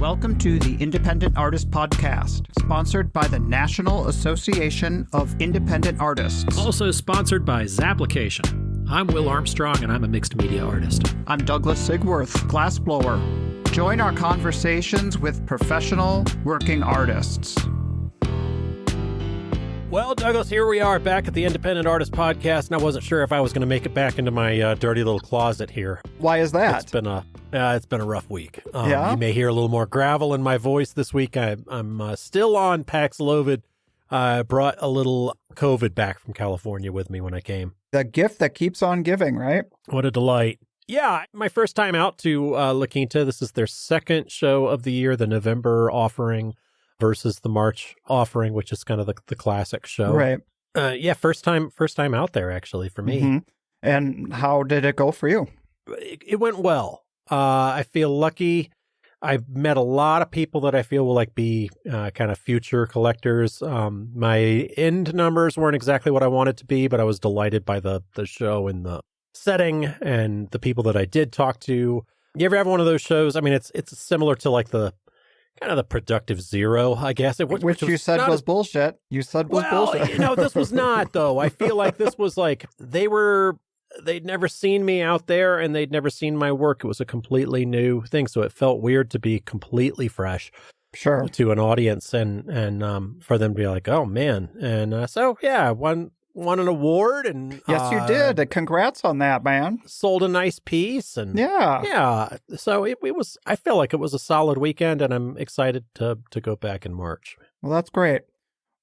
Welcome to the Independent Artist Podcast, sponsored by the National Association of Independent Artists. Also sponsored by Zapplication. I'm Will Armstrong, and I'm a mixed media artist. I'm Douglas Sigworth, glassblower. Join our conversations with professional working artists. Well, Douglas, here we are back at the Independent Artist Podcast, and I wasn't sure if I was going to make it back into my dirty little closet here. Why is that? It's been a rough week. Yeah? You may hear a little more gravel in my voice this week. I'm still on Paxlovid. I brought a little COVID back from California with me when I came. The gift that keeps on giving, right? What a delight. Yeah, my first time out to La Quinta. This is their second show of the year, the November offering versus the March offering, which is kind of the classic show. Right. Yeah, first time out there, actually, for me. Mm-hmm. And how did it go for you? It went well. I feel lucky. I've met a lot of people that I feel will be kind of future collectors. My end numbers weren't exactly what I wanted to be, but I was delighted by the show and the setting and the people that I did talk to. You ever have one of those shows? I mean, it's similar to the kind of the productive zero, I guess. Which you said was bullshit. You said was bullshit. This was not, though. I feel like this was they'd never seen me out there and they'd never seen my work. It was a completely new thing. So it felt weird to be completely fresh to an audience and for them to be like, oh, man. And so, yeah, won an award. And yes, you did. Congrats on that, man. Sold a nice piece. And yeah. So it was, I feel like it was a solid weekend and I'm excited to go back in March. Well, that's great.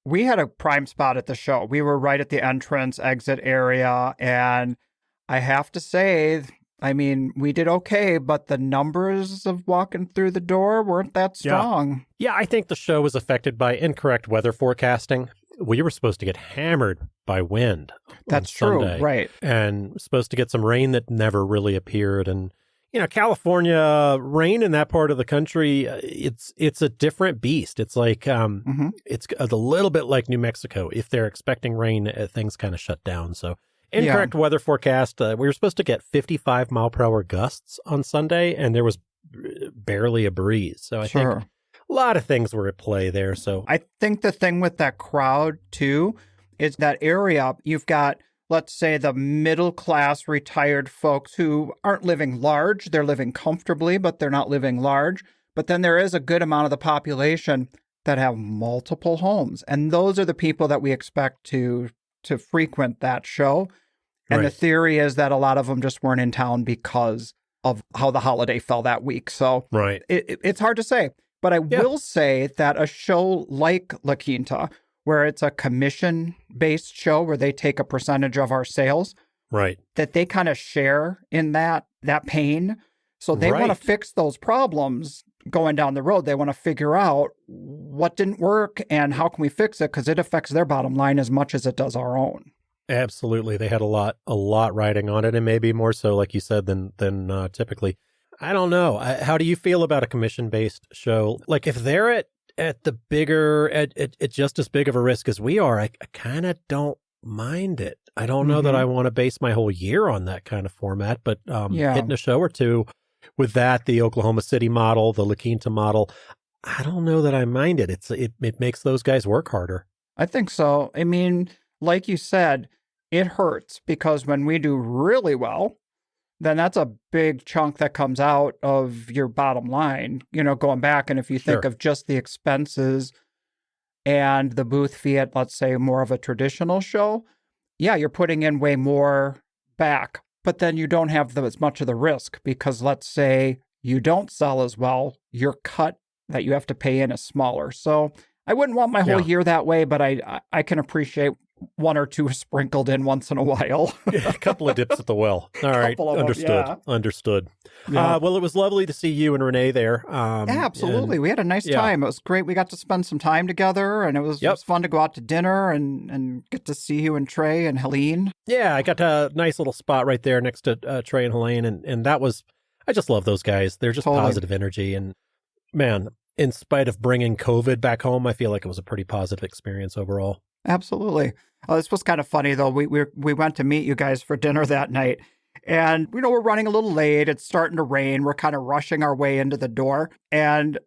We had a prime spot at the show. We were right at the entrance exit area. And I have to say, I mean, we did okay, but the numbers of walking through the door weren't that strong. Yeah, I think the show was affected by incorrect weather forecasting. We were supposed to get hammered by wind. That's true, right. And supposed to get some rain that never really appeared. And, California, rain in that part of the country, it's a different beast. It's like, it's a little bit like New Mexico. If they're expecting rain, things kind of shut down. So incorrect weather forecast. We were supposed to get 55 mile per hour gusts on Sunday, and there was barely a breeze. So I think a lot of things were at play there. So I think the thing with that crowd, too, is that area, you've got, let's say, the middle class retired folks who aren't living large. They're living comfortably, but they're not living large. But then there is a good amount of the population that have multiple homes. And those are the people that we expect to frequent that show. And the theory is that a lot of them just weren't in town because of how the holiday fell that week. So it's hard to say. But I will say that a show like La Quinta, where it's a commission-based show where they take a percentage of our sales, that they kind of share in that pain. So they want to fix those problems going down the road. They want to figure out what didn't work and how can we fix it, because it affects their bottom line as much as it does our own. Absolutely. They had a lot riding on it, and maybe more so, like you said, than typically. I don't know. How do you feel about a commission-based show? Like, if they're at the bigger, at just as big of a risk as we are, I kind of don't mind it. I don't know that I want to base my whole year on that kind of format, but hitting a show or two with that, the Oklahoma City model, the La Quinta model, I don't know that I mind it. It makes those guys work harder. I think so. I mean, like you said, it hurts because when we do really well, then that's a big chunk that comes out of your bottom line, going back. And if you think of just the expenses and the booth fee at, let's say, more of a traditional show, you're putting in way more back. But then you don't have as much of the risk because, let's say, you don't sell as well, your cut that you have to pay in is smaller. So I wouldn't want my whole year that way, but I can appreciate one or two sprinkled in once in a while. A couple of dips at the well. All right. Understood. Yeah. Well, it was lovely to see you and Renee there. Absolutely. We had a nice time. It was great. We got to spend some time together, and it was fun to go out to dinner and get to see you and Trey and Helene. Yeah, I got a nice little spot right there next to Trey and Helene, and that was, I just love those guys. They're just positive energy, and man, in spite of bringing COVID back home, I feel like it was a pretty positive experience overall. Absolutely. This was kind of funny, though. We went to meet you guys for dinner that night, And, we're running a little late. It's starting to rain. We're kind of rushing our way into the door. And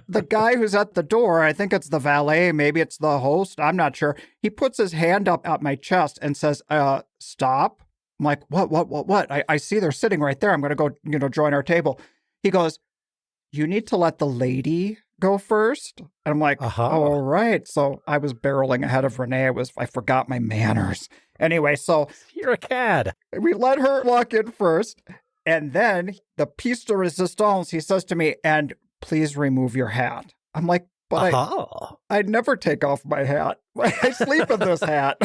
the guy who's at the door, I think it's the valet, maybe it's the host, I'm not sure. He puts his hand up at my chest and says, stop. I'm like, what? I see they're sitting right there. I'm going to go, join our table. He goes, you need to let the lady go first. And I'm like, all right. So I was barreling ahead of Renee. I forgot my manners. Anyway, so You're a cad. we let her walk in first. And then the piece de resistance, he says to me, and please remove your hat. I'm like, but I never take off my hat. I sleep in this hat.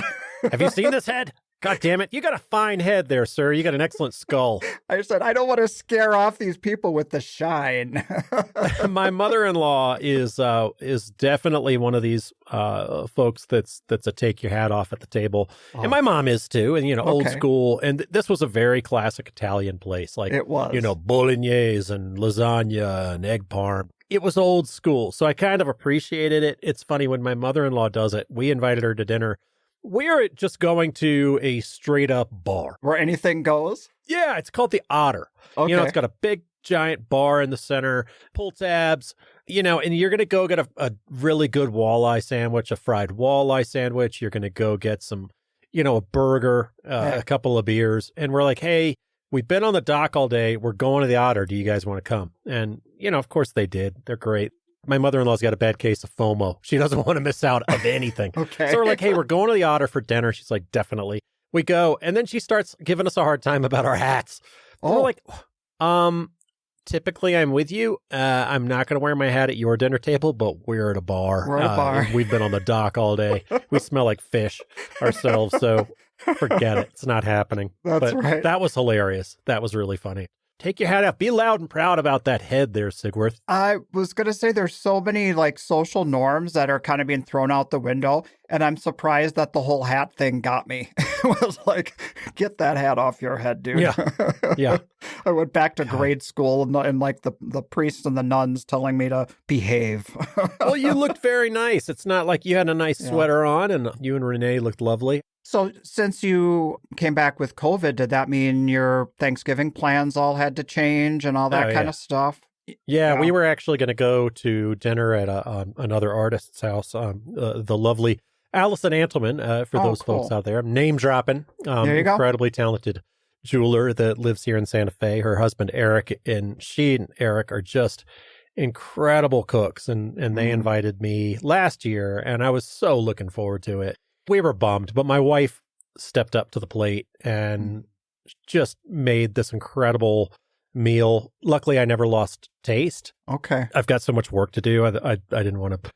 Have you seen this head? God damn it. You got a fine head there, sir. You got an excellent skull. I said, I don't want to scare off these people with the shine. My mother-in-law is definitely one of these folks that's a take your hat off at the table. And my mom is too. And, old school. And this was a very classic Italian place. Like, it was. Bolognese and lasagna and egg parm. It was old school. So I kind of appreciated it. It's funny when my mother-in-law does it. We invited her to dinner. We're just going to a straight up bar. Where anything goes? Yeah, it's called the Otter. Okay. It's got a big, giant bar in the center, pull tabs, and you're going to go get a really good walleye sandwich, a fried walleye sandwich. You're going to go get some, a burger, a couple of beers. And we're like, hey, we've been on the dock all day. We're going to the Otter. Do you guys want to come? And, of course they did. They're great. My mother-in-law's got a bad case of FOMO. She doesn't want to miss out of anything. Okay. So we're like, hey, we're going to the Otter for dinner. She's like, definitely. We go. And then she starts giving us a hard time about our hats. And we're like, typically I'm with you. I'm not going to wear my hat at your dinner table, but we're at a bar. We're at a bar. We've been on the dock all day. We smell like fish ourselves. So forget it. It's not happening. That's right. That was hilarious. That was really funny. Take your hat off. Be loud and proud about that head there, Sigworth. I was going to say there's so many social norms that are kind of being thrown out the window. And I'm surprised that the whole hat thing got me. It was like, get that hat off your head, dude. Yeah. I went back to grade school and the priests and the nuns telling me to behave. Well, you looked very nice. It's not like you had a nice sweater on and you and Renee looked lovely. So since you came back with COVID, did that mean your Thanksgiving plans all had to change and all that kind of stuff? Yeah, we were actually going to go to dinner at another artist's house, the lovely Allison Antleman, for those folks out there. I'm name dropping. There you go. Incredibly talented jeweler that lives here in Santa Fe. Her husband, Eric, and she and Eric are just incredible cooks. And they invited me last year, and I was so looking forward to it. We were bummed, but my wife stepped up to the plate and just made this incredible meal. Luckily, I never lost taste. Okay. I've got so much work to do. I didn't want to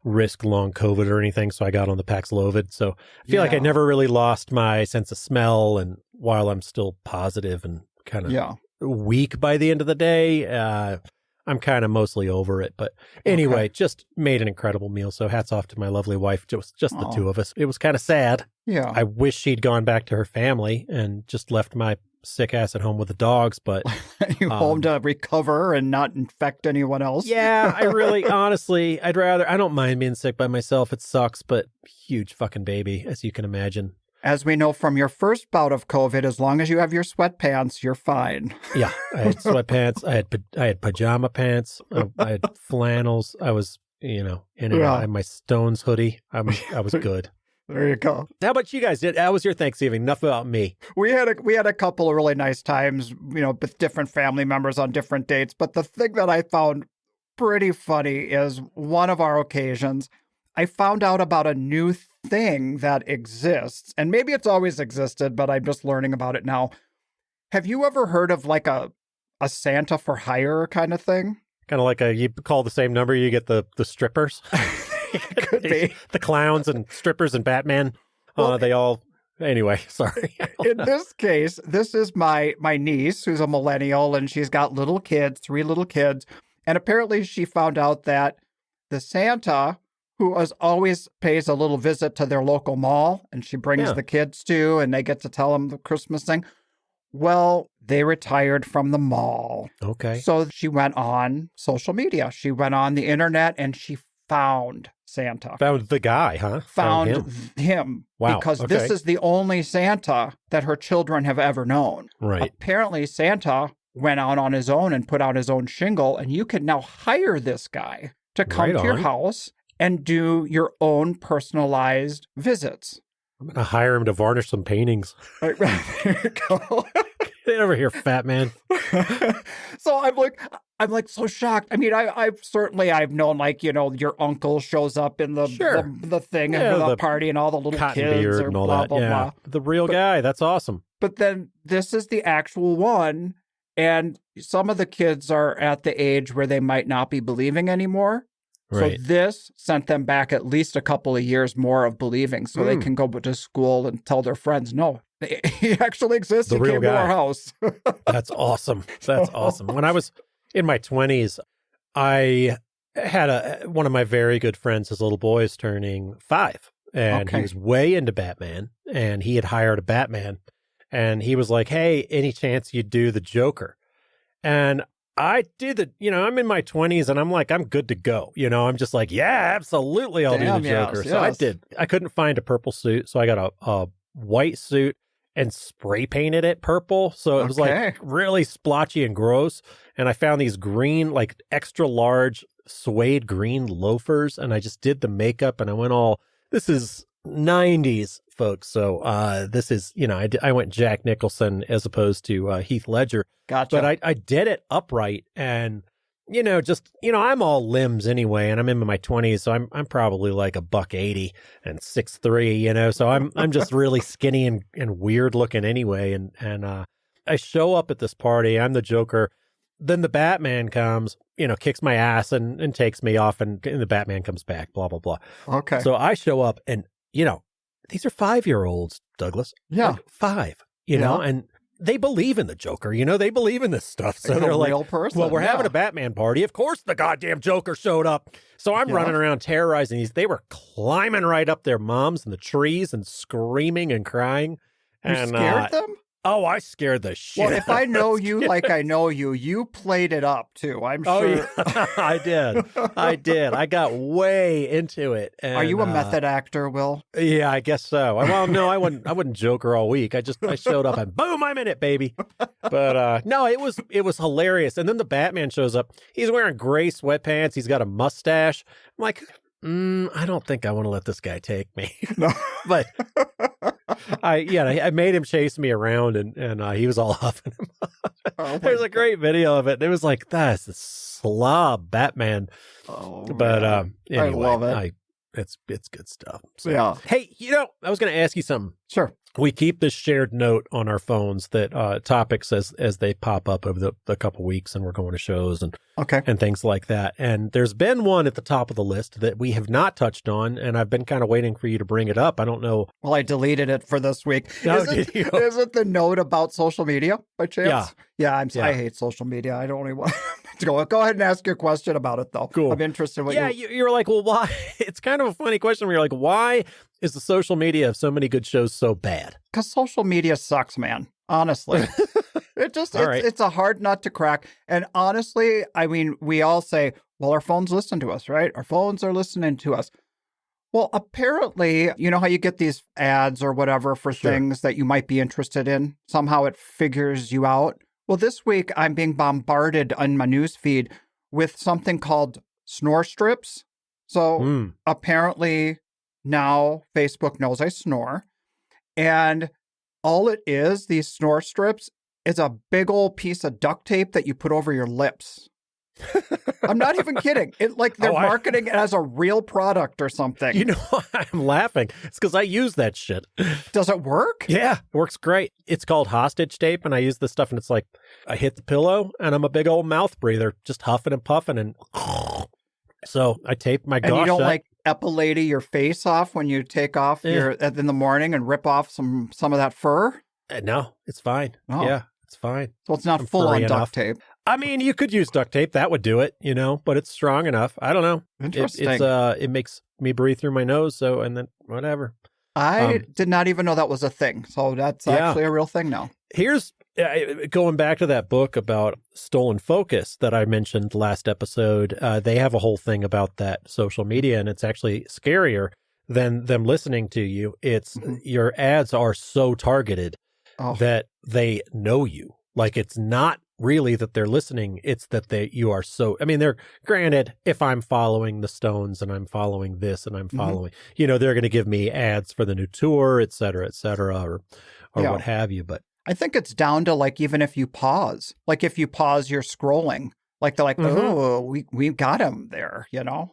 risk long COVID or anything, so I got on the Paxlovid. So I feel like I never really lost my sense of smell. And while I'm still positive and kind of weak by the end of the day, I'm kind of mostly over it. But anyway, just made an incredible meal. So hats off to my lovely wife. Just the two of us. It was kind of sad. Yeah. I wish she'd gone back to her family and just left my sick ass at home with the dogs. But you home to recover and not infect anyone else? Yeah, I really, honestly, I don't mind being sick by myself. It sucks, but huge fucking baby, as you can imagine. As we know from your first bout of COVID, as long as you have your sweatpants, you're fine. Yeah, I had sweatpants. I had pajama pants. I had flannels. I was, in and out. I had my Stones hoodie. I was good. There you go. How about you guys? How was your Thanksgiving? Enough about me. We had a couple of really nice times, with different family members on different dates. But the thing that I found pretty funny is one of our occasions, I found out about a new thing that exists, and maybe it's always existed, but I'm just learning about it now. Have you ever heard of like a Santa for hire kind of thing? Kind of like you call the same number, you get the strippers. Could be. The clowns and strippers and Batman. They all... Anyway, sorry. In this case, this is my niece, who's a millennial, and she's got 3 little kids. And apparently she found out that the Santa, who always pays a little visit to their local mall, and she brings the kids to, and they get to tell them the Christmas thing. Well, they retired from the mall. Okay. So she went on social media. She went on the internet, and she found Santa. Found the guy, huh? Found him. Wow. Because okay. this is the only Santa that her children have ever known. Right. Apparently, Santa went out on his own and put out his own shingle, and you can now hire this guy to come to your house and do your own personalized visits. I'm going to hire him to varnish some paintings. There you go. Get over here, fat man. So I'm like so shocked. I mean, I've known, like, you know, your uncle shows up in the thing and the party and all the little kids or and all blah, that. blah, blah. The real guy. That's awesome. But then this is the actual one. And some of the kids are at the age where they might not be believing anymore. Right. So this sent them back at least a couple of years more of believing, so they can go to school and tell their friends, no, he actually exists. He came to our house. That's awesome. That's awesome. When I was in my 20s, I had one of my very good friends, his little boy is turning 5, and he was way into Batman, and he had hired a Batman, and he was like, hey, any chance you'd do the Joker? And I did I'm in my 20s and I'm like, I'm good to go. You know, I'm just like, yeah, absolutely. I'll do the Joker. So I did. I couldn't find a purple suit. So I got a white suit and spray painted it purple. So it was like really splotchy and gross. And I found these green, like extra large suede green loafers. And I just did the makeup and I went this is 90s, folks. So this is, I went Jack Nicholson as opposed to Heath Ledger. Gotcha. But I did it upright and, I'm all limbs anyway, and I'm in my 20s, so I'm probably like $180 and 6'3", so I'm just really skinny and weird looking anyway. And I show up at this party, I'm the Joker. Then the Batman comes, kicks my ass and takes me off, and the Batman comes back, blah, blah, blah. Okay. So I show up and, these are 5-year-olds, Douglas. Yeah. Like 5, and they believe in the Joker, they believe in this stuff. So they're like, real person. Well, we're having a Batman party. Of course the goddamn Joker showed up. So I'm running around terrorizing these. They were climbing right up their moms in the trees and screaming and crying. You scared them? Oh, I scared the shit. Well, if I know you like I know you, you played it up too. I'm sure. Oh, yeah. I did. I got way into it. And, are you a method actor, Will? Yeah, I guess so. Well, no, I wouldn't Joker all week. I showed up and boom, I'm in it, baby. But no, it was hilarious. And then the Batman shows up. He's wearing gray sweatpants. He's got a mustache. I'm like, I don't think I want to let this guy take me. No. But I made him chase me around and he was all huffing him. There's a great video of it. It was like, that's a slob Batman. Oh, but anyway, I love it. It's good stuff. So, yeah. Hey, I was going to ask you something. Sure. We keep this shared note on our phones that topics as they pop up over the couple weeks, and we're going to shows and things like that. And there's been one at the top of the list that we have not touched on, and I've been kind of waiting for you to bring it up. I don't know. Well, I deleted it for this week. Oh, Is it the note about social media by chance? Yeah. I hate social media. I don't even want to go ahead and ask you a question about it, though. Cool. I'm interested in what you were like, well, why? It's kind of a funny question where you're like, why is the social media of so many good shows so bad? Because social media sucks, man. Honestly. It's a hard nut to crack. And honestly, I mean, we all say, well, our phones listen to us, right? Our phones are listening to us. Well, apparently, you know how you get these ads or whatever for things that you might be interested in? Somehow it figures you out. Well, this week I'm being bombarded on my news feed with something called snore strips. So apparently now Facebook knows I snore. And all it is, these snore strips, is a big old piece of duct tape that you put over your lips. I'm not even kidding. They're marketing it as a real product or something. I'm laughing. It's because I use that shit. Does it work? Yeah, it works great. It's called hostage tape, and I use this stuff, and it's like I hit the pillow, and I'm a big old mouth breather, just huffing and puffing, and so I tape my gosh. And you don't epilate your face off when you take off in the morning and rip off some of that fur? No, it's fine. Oh. Yeah, it's fine. So it's not full on duct tape. I mean, you could use duct tape. That would do it, but it's strong enough. I don't know. Interesting. It makes me breathe through my nose. So, and then whatever. I did not even know that was a thing. So that's actually a real thing now. Here's Going back to that book about stolen focus that I mentioned last episode, they have a whole thing about that social media, and it's actually scarier than them listening to you. It's your ads are so targeted that they know you. Like, it's not really that they're listening, it's that you are so, I mean, they're, granted, if I'm following the Stones and I'm following this and I'm following, they're going to give me ads for the new tour, et cetera, or what have you. But I think it's down to, like, even if you pause, like if you pause your scrolling, like they're like, oh, we got him there, Yeah.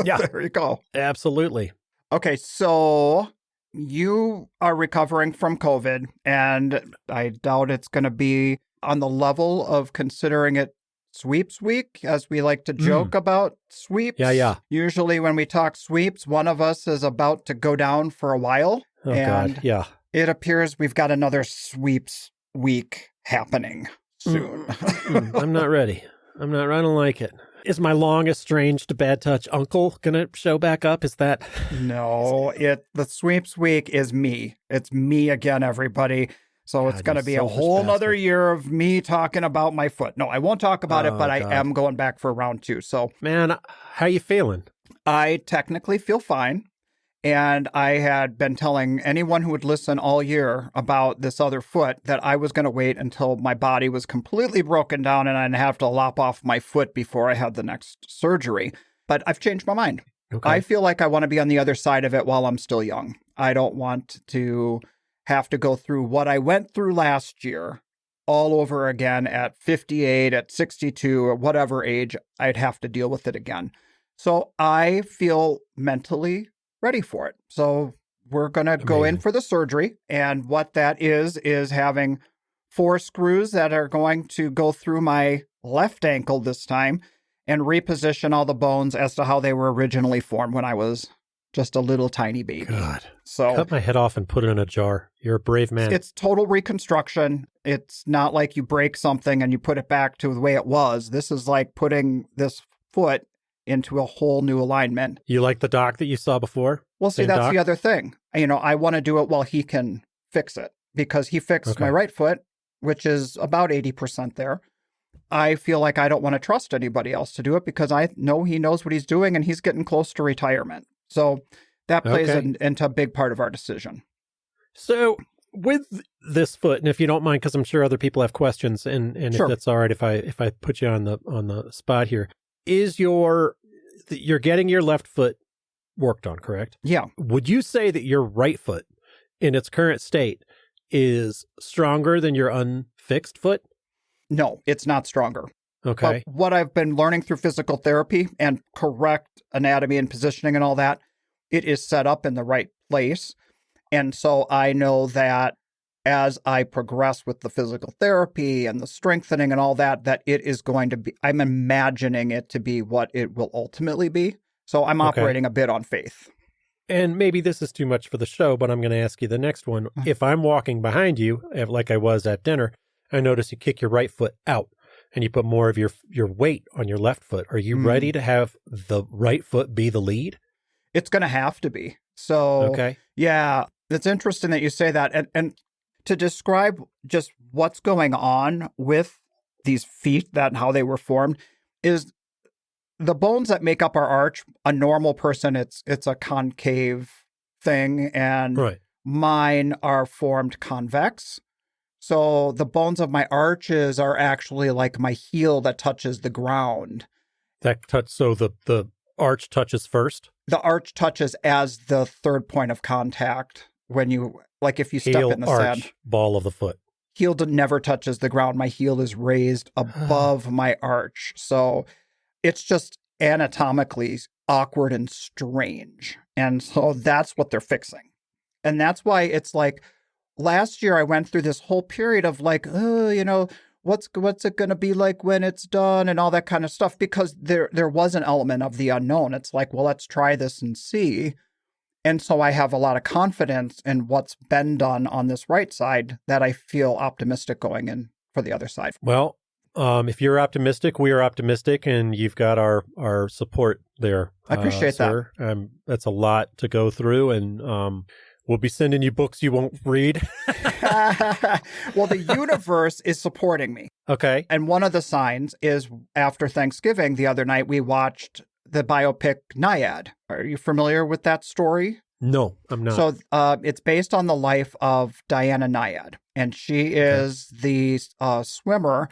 There you go. Absolutely. Okay, so you are recovering from COVID, and I doubt it's going to be on the level of considering it sweeps week, as we like to joke about sweeps. Yeah. Usually when we talk sweeps, one of us is about to go down for a while. Oh, and God, yeah. It appears we've got another sweeps week happening soon. I'm not ready. I don't like it. Is my long estranged bad touch uncle going to show back up? Is that? No, the sweeps week is me. It's me again, everybody. So it's going to be a whole nother year of me talking about my foot. No, I won't talk about it, but I am going back for round 2. So, man, how you feeling? I technically feel fine. And I had been telling anyone who would listen all year about this other foot that I was going to wait until my body was completely broken down and I'd have to lop off my foot before I had the next surgery. But I've changed my mind. Okay. I feel like I want to be on the other side of it while I'm still young. I don't want to have to go through what I went through last year all over again at 58, at 62, or whatever age. I'd have to deal with it again. So I feel mentally ready for it. So we're going to go in for the surgery. And what that is having 4 screws that are going to go through my left ankle this time and reposition all the bones as to how they were originally formed when I was just a little tiny baby. God. So cut my head off and put it in a jar. You're a brave man. It's total reconstruction. It's not like you break something and you put it back to the way it was. This is like putting this foot into a whole new alignment. You like the doc that you saw before? Well, see, that's the other thing. I want to do it while he can fix it, because he fixed my right foot, which is about 80% there. I feel like I don't want to trust anybody else to do it because I know he knows what he's doing and he's getting close to retirement. So that plays into a big part of our decision. So with this foot, and if you don't mind, because I'm sure other people have questions, and sure, if that's all right, if I put you on the spot here, is you're getting your left foot worked on, correct? Yeah. Would you say that your right foot in its current state is stronger than your unfixed foot? No, it's not stronger. Okay. But what I've been learning through physical therapy and correct anatomy and positioning and all that, it is set up in the right place. And so I know that as I progress with the physical therapy and the strengthening and all that, that it is going to be, I'm imagining it to be what it will ultimately be. So I'm operating a bit on faith. And maybe this is too much for the show, but I'm going to ask you the next one. If I'm walking behind you, like I was at dinner, I notice you kick your right foot out and you put more of your weight on your left foot. Are you ready to have the right foot be the lead? It's going to have to be. So, yeah, it's interesting that you say that. And to describe just what's going on with these feet, that how they were formed, is the bones that make up our arch. A normal person, it's a concave thing, and mine are formed convex. So the bones of my arches are actually like my heel that touches the ground. So the arch touches first? The arch touches as the third point of contact when you, like if you step heel, in the arch, sand. Ball of the foot. Heel never touches the ground. My heel is raised above my arch. So it's just anatomically awkward and strange. And so that's what they're fixing. And that's why it's like, last year I went through this whole period of like, what's it going to be like when it's done and all that kind of stuff, because there was an element of the unknown. It's like, well, let's try this and see. And so I have a lot of confidence in what's been done on this right side that I feel optimistic going in for the other side. Well, if you're optimistic, we are optimistic, and you've got our support there. I appreciate that. That's a lot to go through, and We'll be sending you books you won't read. Well, the universe is supporting me. Okay. And one of the signs is after Thanksgiving, the other night, we watched the biopic Naiad. Are you familiar with that story? No, I'm not. So it's based on the life of Diana Naiad. And she is the swimmer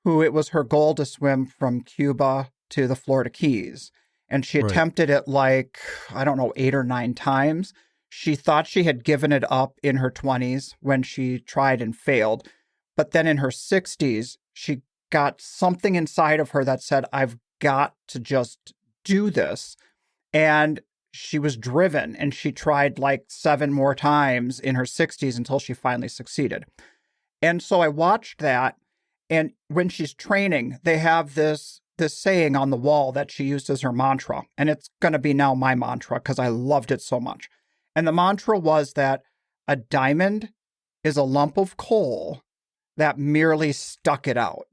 who it was her goal to swim from Cuba to the Florida Keys. And she attempted it 8 or 9 times. She thought she had given it up in her 20s when she tried and failed. But then in her 60s, she got something inside of her that said, I've got to just do this. And she was driven, and she tried 7 more times in her 60s until she finally succeeded. And so I watched that. And when she's training, they have this saying on the wall that she used as her mantra. And it's going to be now my mantra because I loved it so much. And the mantra was that a diamond is a lump of coal that merely stuck it out.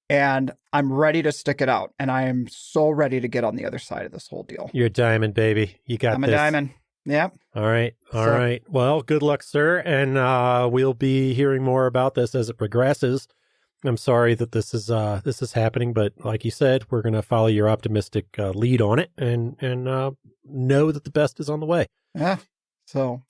And I'm ready to stick it out. And I am so ready to get on the other side of this whole deal. You're a diamond, baby. You got this. I'm a diamond. Yep. All right. All right. Well, good luck, sir. And we'll be hearing more about this as it progresses. I'm sorry that this is happening, but like you said, we're going to follow your optimistic lead on it and know that the best is on the way. Yeah. So,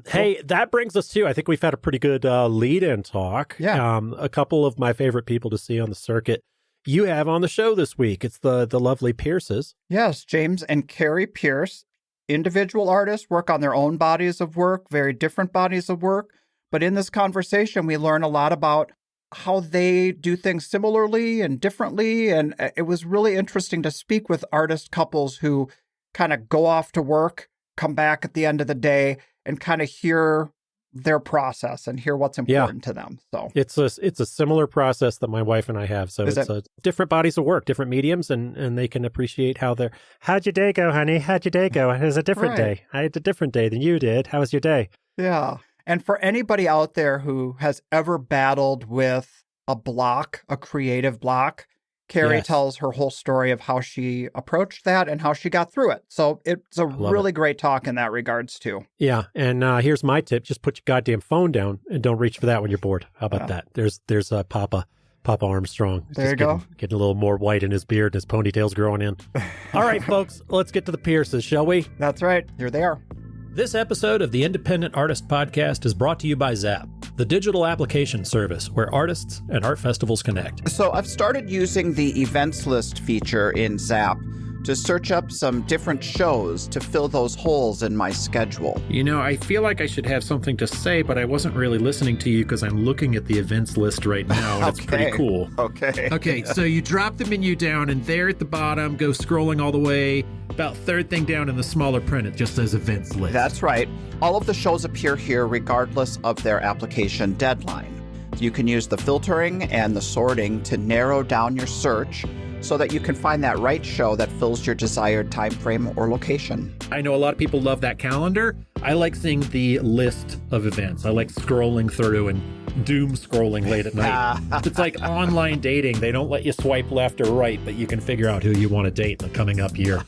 hey, that brings us to, I think we've had a pretty good lead-in talk. Yeah. A couple of my favorite people to see on the circuit you have on the show this week. It's the lovely Pearces. Yes, James and Carrie Pearce, individual artists, work on their own bodies of work, very different bodies of work. But in this conversation, we learn a lot about how they do things similarly and differently. And it was really interesting to speak with artist couples who kind of go off to work, come back at the end of the day, and kind of hear their process and hear what's important to them. So it's a similar process that my wife and I have. So it's different bodies of work, different mediums, and they can appreciate how they're. How'd your day go, honey? How'd your day go? It was a different day. I had a different day than you did. How was your day? Yeah. And for anybody out there who has ever battled with a block, a creative block, Carrie tells her whole story of how she approached that and how she got through it. So it's a really great talk in that regards, too. Yeah. And here's my tip. Just put your goddamn phone down and don't reach for that when you're bored. How about that? There's Papa Armstrong. There you go. Getting a little more white in his beard and his ponytail's growing in. All right, folks, let's get to the Pearces, shall we? That's right. Here they are. This episode of the Independent Artist Podcast is brought to you by Zap, the digital application service where artists and art festivals connect. So I've started using the events list feature in Zap to search up some different shows to fill those holes in my schedule. You know, I feel like I should have something to say, but I wasn't really listening to you because I'm looking at the events list right now, and it's pretty cool. Okay, so you drop the menu down, and there at the bottom, go scrolling all the way, about third thing down in the smaller print, it just says events list. That's right. All of the shows appear here regardless of their application deadline. You can use the filtering and the sorting to narrow down your search so that you can find that right show that fills your desired time frame or location. I know a lot of people love that calendar. I like seeing the list of events. I like scrolling through and doom scrolling late at night. It's like online dating. They don't let you swipe left or right, but you can figure out who you want to date in the coming up year.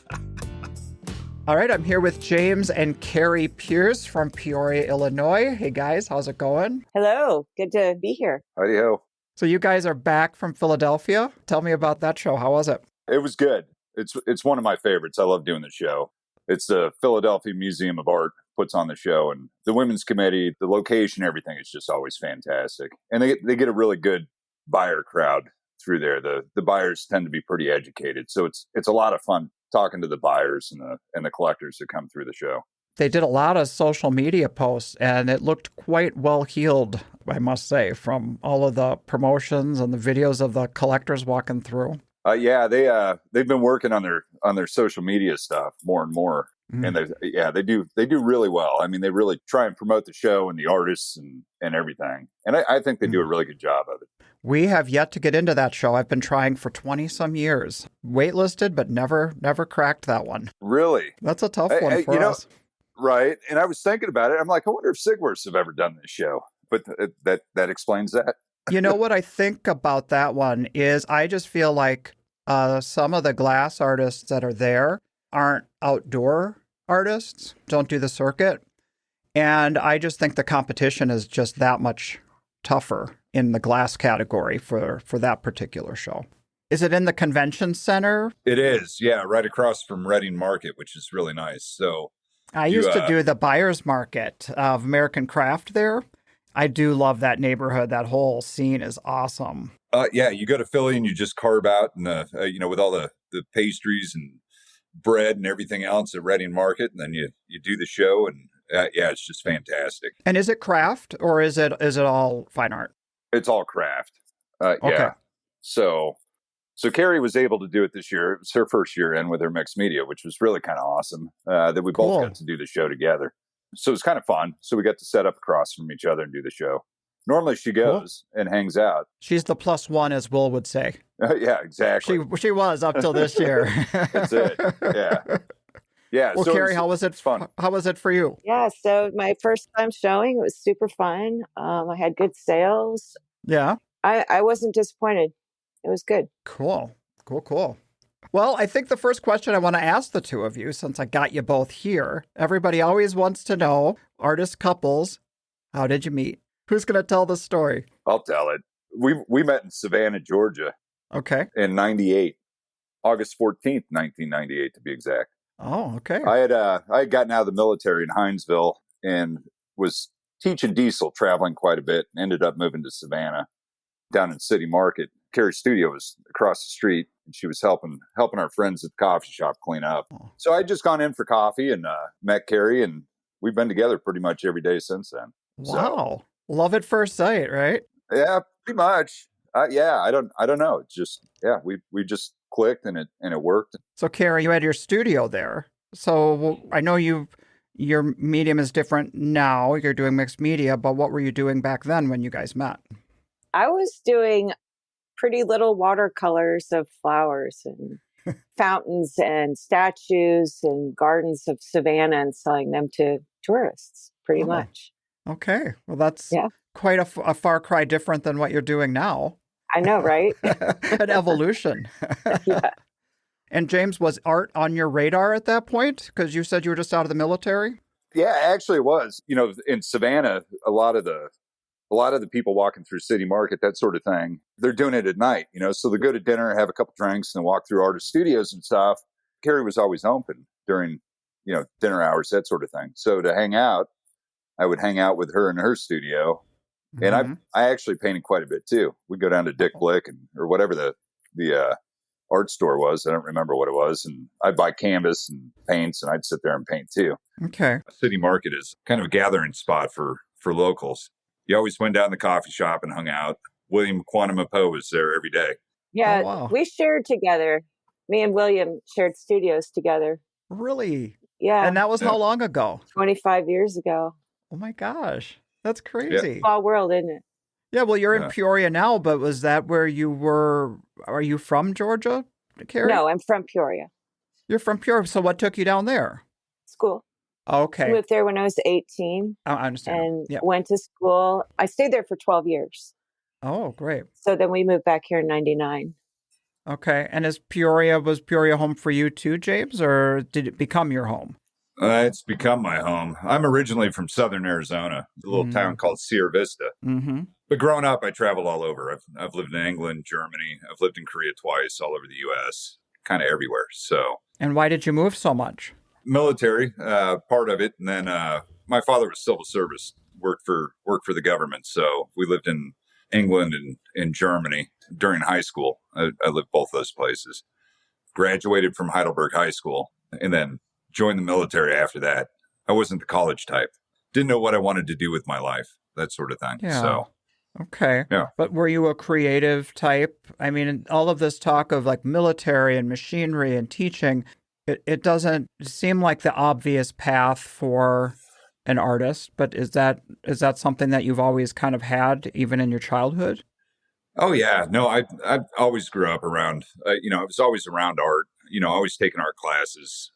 All right, I'm here with James and Carrie Pearce from Peoria, Illinois. Hey guys, how's it going? Hello, good to be here. Howdy-ho. So you guys are back from Philadelphia. Tell me about that show. How was it? It was good. It's one of my favorites. I love doing the show. It's the Philadelphia Museum of Art puts on the show, and the Women's Committee, the location, everything is just always fantastic. And they get a really good buyer crowd through there. The buyers tend to be pretty educated, so it's a lot of fun talking to the buyers and the collectors that come through the show. They did a lot of social media posts, and it looked quite well heeled, I must say, from all of the promotions and the videos of the collectors walking through. Yeah, they've been working on their social media stuff more and more, and they do really well. I mean, they really try and promote the show and the artists and everything, and I think they do a really good job of it. We have yet to get into that show. I've been trying for 20-some years. Waitlisted, but never cracked that one. Really? That's a tough one for us. Right. And I was thinking about it. I'm like, I wonder if Sigwarts have ever done this show. But that explains that. You know what I think about that one is I just feel like some of the glass artists that are there aren't outdoor artists, don't do the circuit. And I just think the competition is just that much tougher in the glass category for that particular show. Is it in the convention center? It is, yeah, right across from Reading Market, which is really nice. So I used to do the buyer's market of American Craft there. I do love that neighborhood. That whole scene is awesome. Yeah, you go to Philly and you just carve out and with all the pastries and bread and everything else at Reading Market, and then you do the show, and yeah, it's just fantastic. And is it craft or is it all fine art? It's all craft. Okay. Yeah. So Carrie was able to do it this year. It was her first year in with her mixed media, which was really kind of awesome that we both got to do the show together. So it was kind of fun. So we got to set up across from each other and do the show. Normally she goes and hangs out. She's the +1, as Will would say. Yeah, exactly. She was up till this year. That's it. Yeah. Yeah. Well, so Carrie, how was it fun? How was it for you? Yeah. So my first time showing, it was super fun. I had good sales. Yeah. I wasn't disappointed. It was good. Cool. Well, I think the first question I want to ask the two of you, since I got you both here, everybody always wants to know, artist couples, how did you meet? Who's going to tell the story? I'll tell it. We met in Savannah, Georgia. Okay. In 98, August 14th, 1998 to be exact. Oh, okay. I had gotten out of the military in Hinesville and was teaching diesel, traveling quite a bit, and ended up moving to Savannah down in City Market. Carrie's studio was across the street, and she was helping our friends at the coffee shop clean up. Oh. So I'd just gone in for coffee and met Carrie, and we've been together pretty much every day since then. Wow. Love at first sight, right? Yeah, pretty much. Yeah, I don't know. It's just, yeah, we just clicked and it worked. So Carrie, you had your studio there. So I know your medium is different now. You're doing mixed media, but what were you doing back then when you guys met? I was doing pretty little watercolors of flowers and fountains and statues and gardens of Savannah and selling them to tourists, pretty much. Okay. Well, that's quite a far cry different than what you're doing now. I know, right? An evolution. Yeah. And James, was art on your radar at that point? Because you said you were just out of the military? Yeah, actually it was. In Savannah, a lot of the people walking through City Market, that sort of thing, they're doing it at night, so they go to dinner, have a couple drinks, and walk through artist studios and stuff. Carrie was always open during, dinner hours, that sort of thing. So to hang out, I would hang out with her in her studio. And I actually painted quite a bit too. We'd go down to Dick Blick or whatever the art store was. I don't remember what it was. And I'd buy canvas and paints, and I'd sit there and paint too. Okay. City Market is kind of a gathering spot for locals. You always went down the coffee shop and hung out. William Quantum-Poe was there every day. Yeah, oh, wow. We shared together. Me and William shared studios together. Really? Yeah. And that was how long ago? 25 years ago. Oh my gosh. That's crazy. Yeah. Small world, isn't it? Yeah, well, you're in Peoria now, but was that where you were? Are you from Georgia, Carrie? No, I'm from Peoria. You're from Peoria. So what took you down there? School. Okay. I moved there when I was 18. I understand. And went to school. I stayed there for 12 years. Oh, great. So then we moved back here in 99. Okay. And was Peoria home for you too, James, or did it become your home? It's become my home. I'm originally from southern Arizona, a little town called Sierra Vista. Mm-hmm. But growing up, I traveled all over. I've lived in England, Germany. I've lived in Korea twice, all over the U.S., kind of everywhere. So. And why did you move so much? Military, part of it. And then my father was civil service, worked for the government. So we lived in England and in Germany during high school. I lived both those places. Graduated from Heidelberg High School and then joined the military after that. I wasn't the college type. Didn't know what I wanted to do with my life, that sort of thing. Yeah. So, okay. Yeah. But were you a creative type? I mean, all of this talk of like military and machinery and teaching, it doesn't seem like the obvious path for an artist, but is that something that you've always kind of had even in your childhood? Oh, yeah. No, I always grew up around, I was always around art, always taking art classes,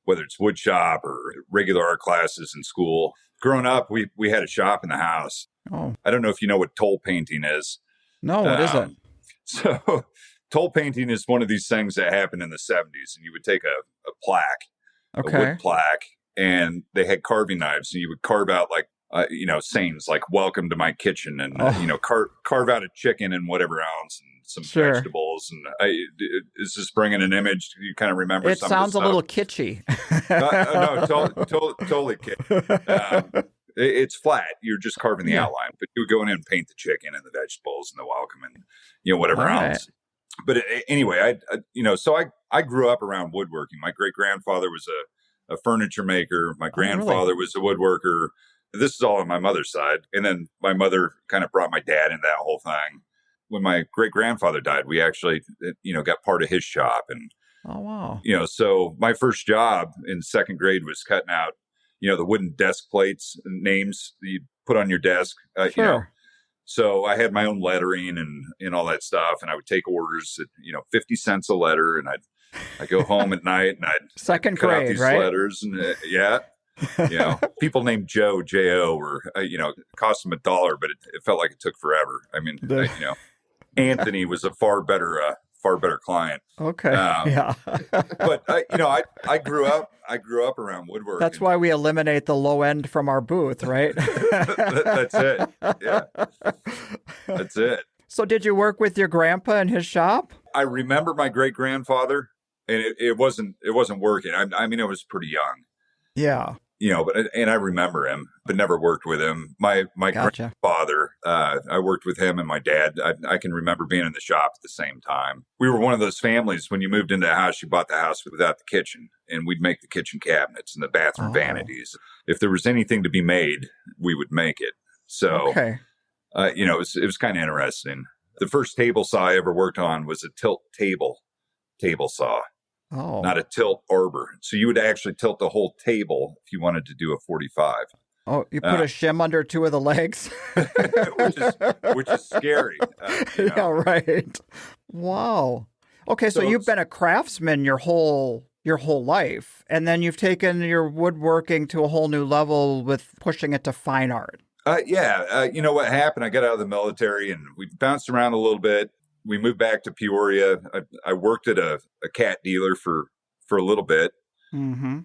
whether it's wood shop or regular art classes in school. Growing up, we had a shop in the house. Oh. I don't know if you know what toll painting is. No, what is it? So toll painting is one of these things that happened in the 70s, and you would take a plaque, a wood plaque, and they had carving knives, and you would carve out like, sayings like "Welcome to my kitchen," and carve out a chicken and whatever else, and some vegetables. And is this bringing an image? Do you kind of remember? It sounds a little kitschy. No, totally kitschy. It's flat. You're just carving the outline, but you would go in and paint the chicken and the vegetables and the welcome and whatever else. But anyway, I grew up around woodworking. My great grandfather was a furniture maker. My grandfather was a woodworker. This is all on my mother's side. And then my mother kind of brought my dad into that whole thing. When my great grandfather died, we actually, got part of his shop. And, oh, wow. So my first job in second grade was cutting out, the wooden desk plates and names that you put on your desk. So I had my own lettering and all that stuff. And I would take orders at, 50 cents a letter. And I'd go home at night and I'd cut out these letters. And people named Joe, J-O, or, it cost them $1, but it felt like it took forever. I mean, Anthony was a far better client. Okay. But I grew up around woodworking. That's why we eliminate the low end from our booth, right? That's it. Yeah. That's it. So did you work with your grandpa in his shop? I remember my great grandfather, and it wasn't working. I mean, I was pretty young. Yeah. And I remember him, but never worked with him. My grandfather, I worked with him, and my dad. I can remember being in the shop at the same time. We were one of those families when you moved into a house, you bought the house without the kitchen, and we'd make the kitchen cabinets and the bathroom vanities. If there was anything to be made, we would make it. So, it was kind of interesting. The first table saw I ever worked on was a tilt table saw. Oh. Not a tilt arbor. So you would actually tilt the whole table if you wanted to do a 45. Oh, you put a shim under two of the legs? which is scary. Yeah, right. Wow. Okay, so you've been a craftsman your whole life, and then you've taken your woodworking to a whole new level with pushing it to fine art. What happened? I got out of the military and we bounced around a little bit. We moved back to Peoria. I worked at a cat dealer for a little bit. Mm-hmm.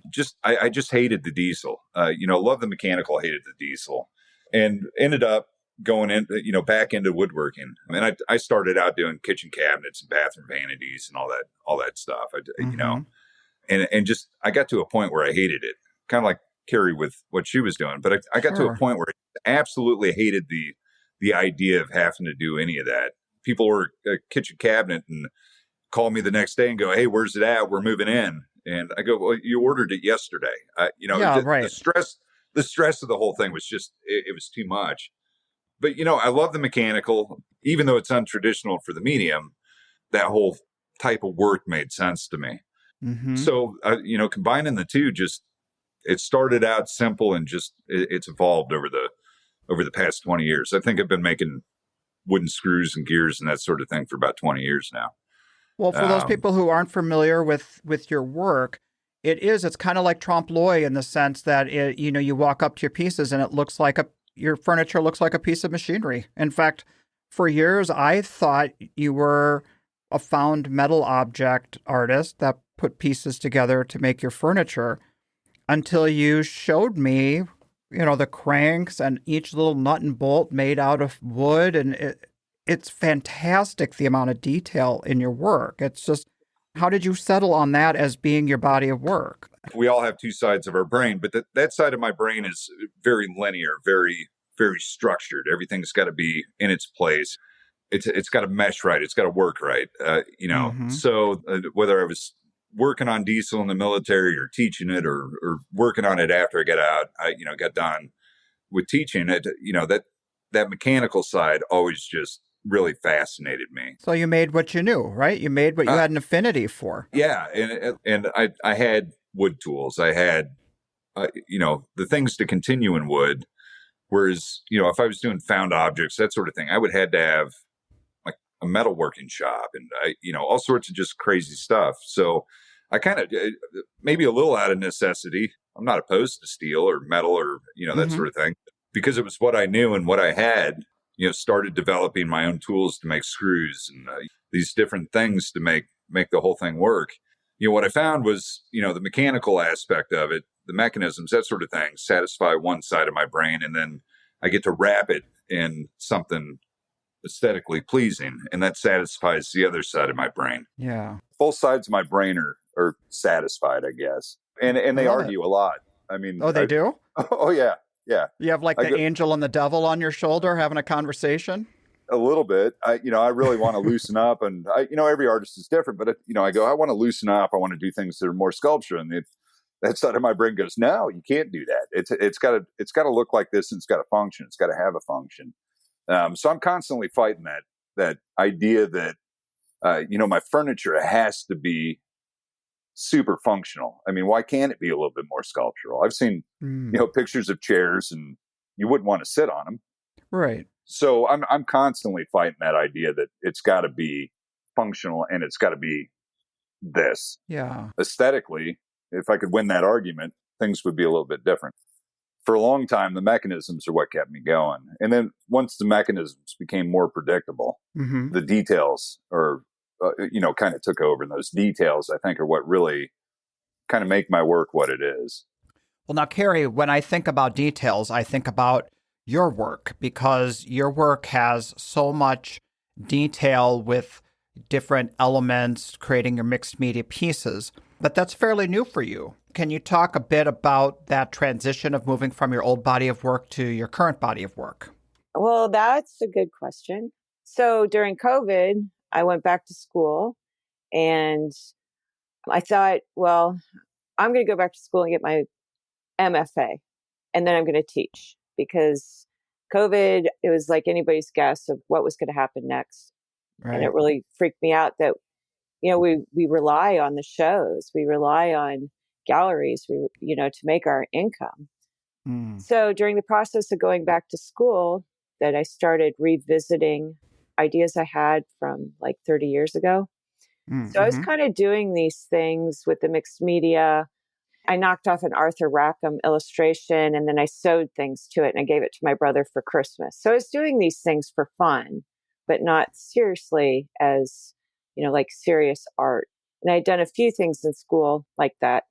I just hated the diesel. Loved the mechanical, hated the diesel, and ended up going in, back into woodworking. I mean, I started out doing kitchen cabinets and bathroom vanities and all that stuff. And just I got to a point where I hated it, kind of like Carrie with what she was doing. But I got to a point where I absolutely hated the idea of having to do any of that. People order a kitchen cabinet and call me the next day and go, "Hey, where's it at? We're moving in." And I go, "Well, you ordered it yesterday." Right. The stress of the whole thing was just, it was too much. But, I love the mechanical, even though it's untraditional for the medium, that whole type of work made sense to me. Mm-hmm. So, combining the two, it started out simple and it's evolved over the past 20 years. I think I've been making wooden screws and gears and that sort of thing for about 20 years now. Well, for those people who aren't familiar with your work, it's kind of like trompe l'oeil in the sense that you walk up to your pieces and it looks like your furniture looks like a piece of machinery. In fact, for years I thought you were a found metal object artist that put pieces together to make your furniture, until you showed me, the cranks and each little nut and bolt made out of wood, and it's fantastic, the amount of detail in your work. It's just, how did you settle on that as being your body of work? We all have two sides of our brain, but that side of my brain is very linear, very, very structured. Everything's got to be in its place. It's got to mesh right. It's got to work right. Mm-hmm. So whether I was working on diesel in the military or teaching it or working on it after I got out, I got done with teaching it, that mechanical side always just really fascinated me. So you made what you knew, right? You made what you had an affinity for. Yeah. And I had wood tools. I had, the things to continue in wood. Whereas, if I was doing found objects, that sort of thing, I would had to have like a metalworking shop and, all sorts of just crazy stuff. So I kind of, maybe a little out of necessity, I'm not opposed to steel or metal or, that sort of thing, because it was what I knew and what I had, started developing my own tools to make screws and these different things to make the whole thing work. What I found was, the mechanical aspect of it the mechanisms, that sort of thing, satisfy one side of my brain, and then I get to wrap it in something aesthetically pleasing, and that satisfies the other side of my brain. Yeah. Both sides of my brain are satisfied, I guess. And they argue a lot. I mean, oh, they do? Oh, yeah. Yeah. You have like the angel and the devil on your shoulder having a conversation? A little bit. I really want to loosen up, and every artist is different, but I want to loosen up. I want to do things that are more sculpture. And that side of my brain goes, no, you can't do that. It's got to look like this, and it's got to function. It's got to have a function. So I'm constantly fighting that idea that, my furniture has to be super functional. I mean, why can't it be a little bit more sculptural? I've seen, pictures of chairs, and you wouldn't want to sit on them. Right. So I'm constantly fighting that idea that it's got to be functional, and it's got to be this. Yeah. Aesthetically, if I could win that argument, things would be a little bit different. For a long time, the mechanisms are what kept me going. And then once the mechanisms became more predictable, the details are, kind of took over. And those details, I think, are what really kind of make my work what it is. Well, now, Carrie, when I think about details, I think about your work, because your work has so much detail with different elements, creating your mixed media pieces. But that's fairly new for you. Can you talk a bit about that transition of moving from your old body of work to your current body of work? Well, that's a good question. So during COVID, I went back to school, and I thought, well, I'm going to go back to school and get my MFA, and then I'm going to teach, because COVID, it was like anybody's guess of what was going to happen next. Right. And it really freaked me out that, we rely on the shows, we rely on galleries, to make our income. So during the process of going back to school, that I started revisiting ideas I had from like 30 years ago. So I was kind of doing these things with the mixed media. I knocked off an Arthur Rackham illustration, and then I sewed things to it, and I gave it to my brother for Christmas. So I was doing these things for fun, but not seriously as, like serious art. And I'd done a few things in school like that.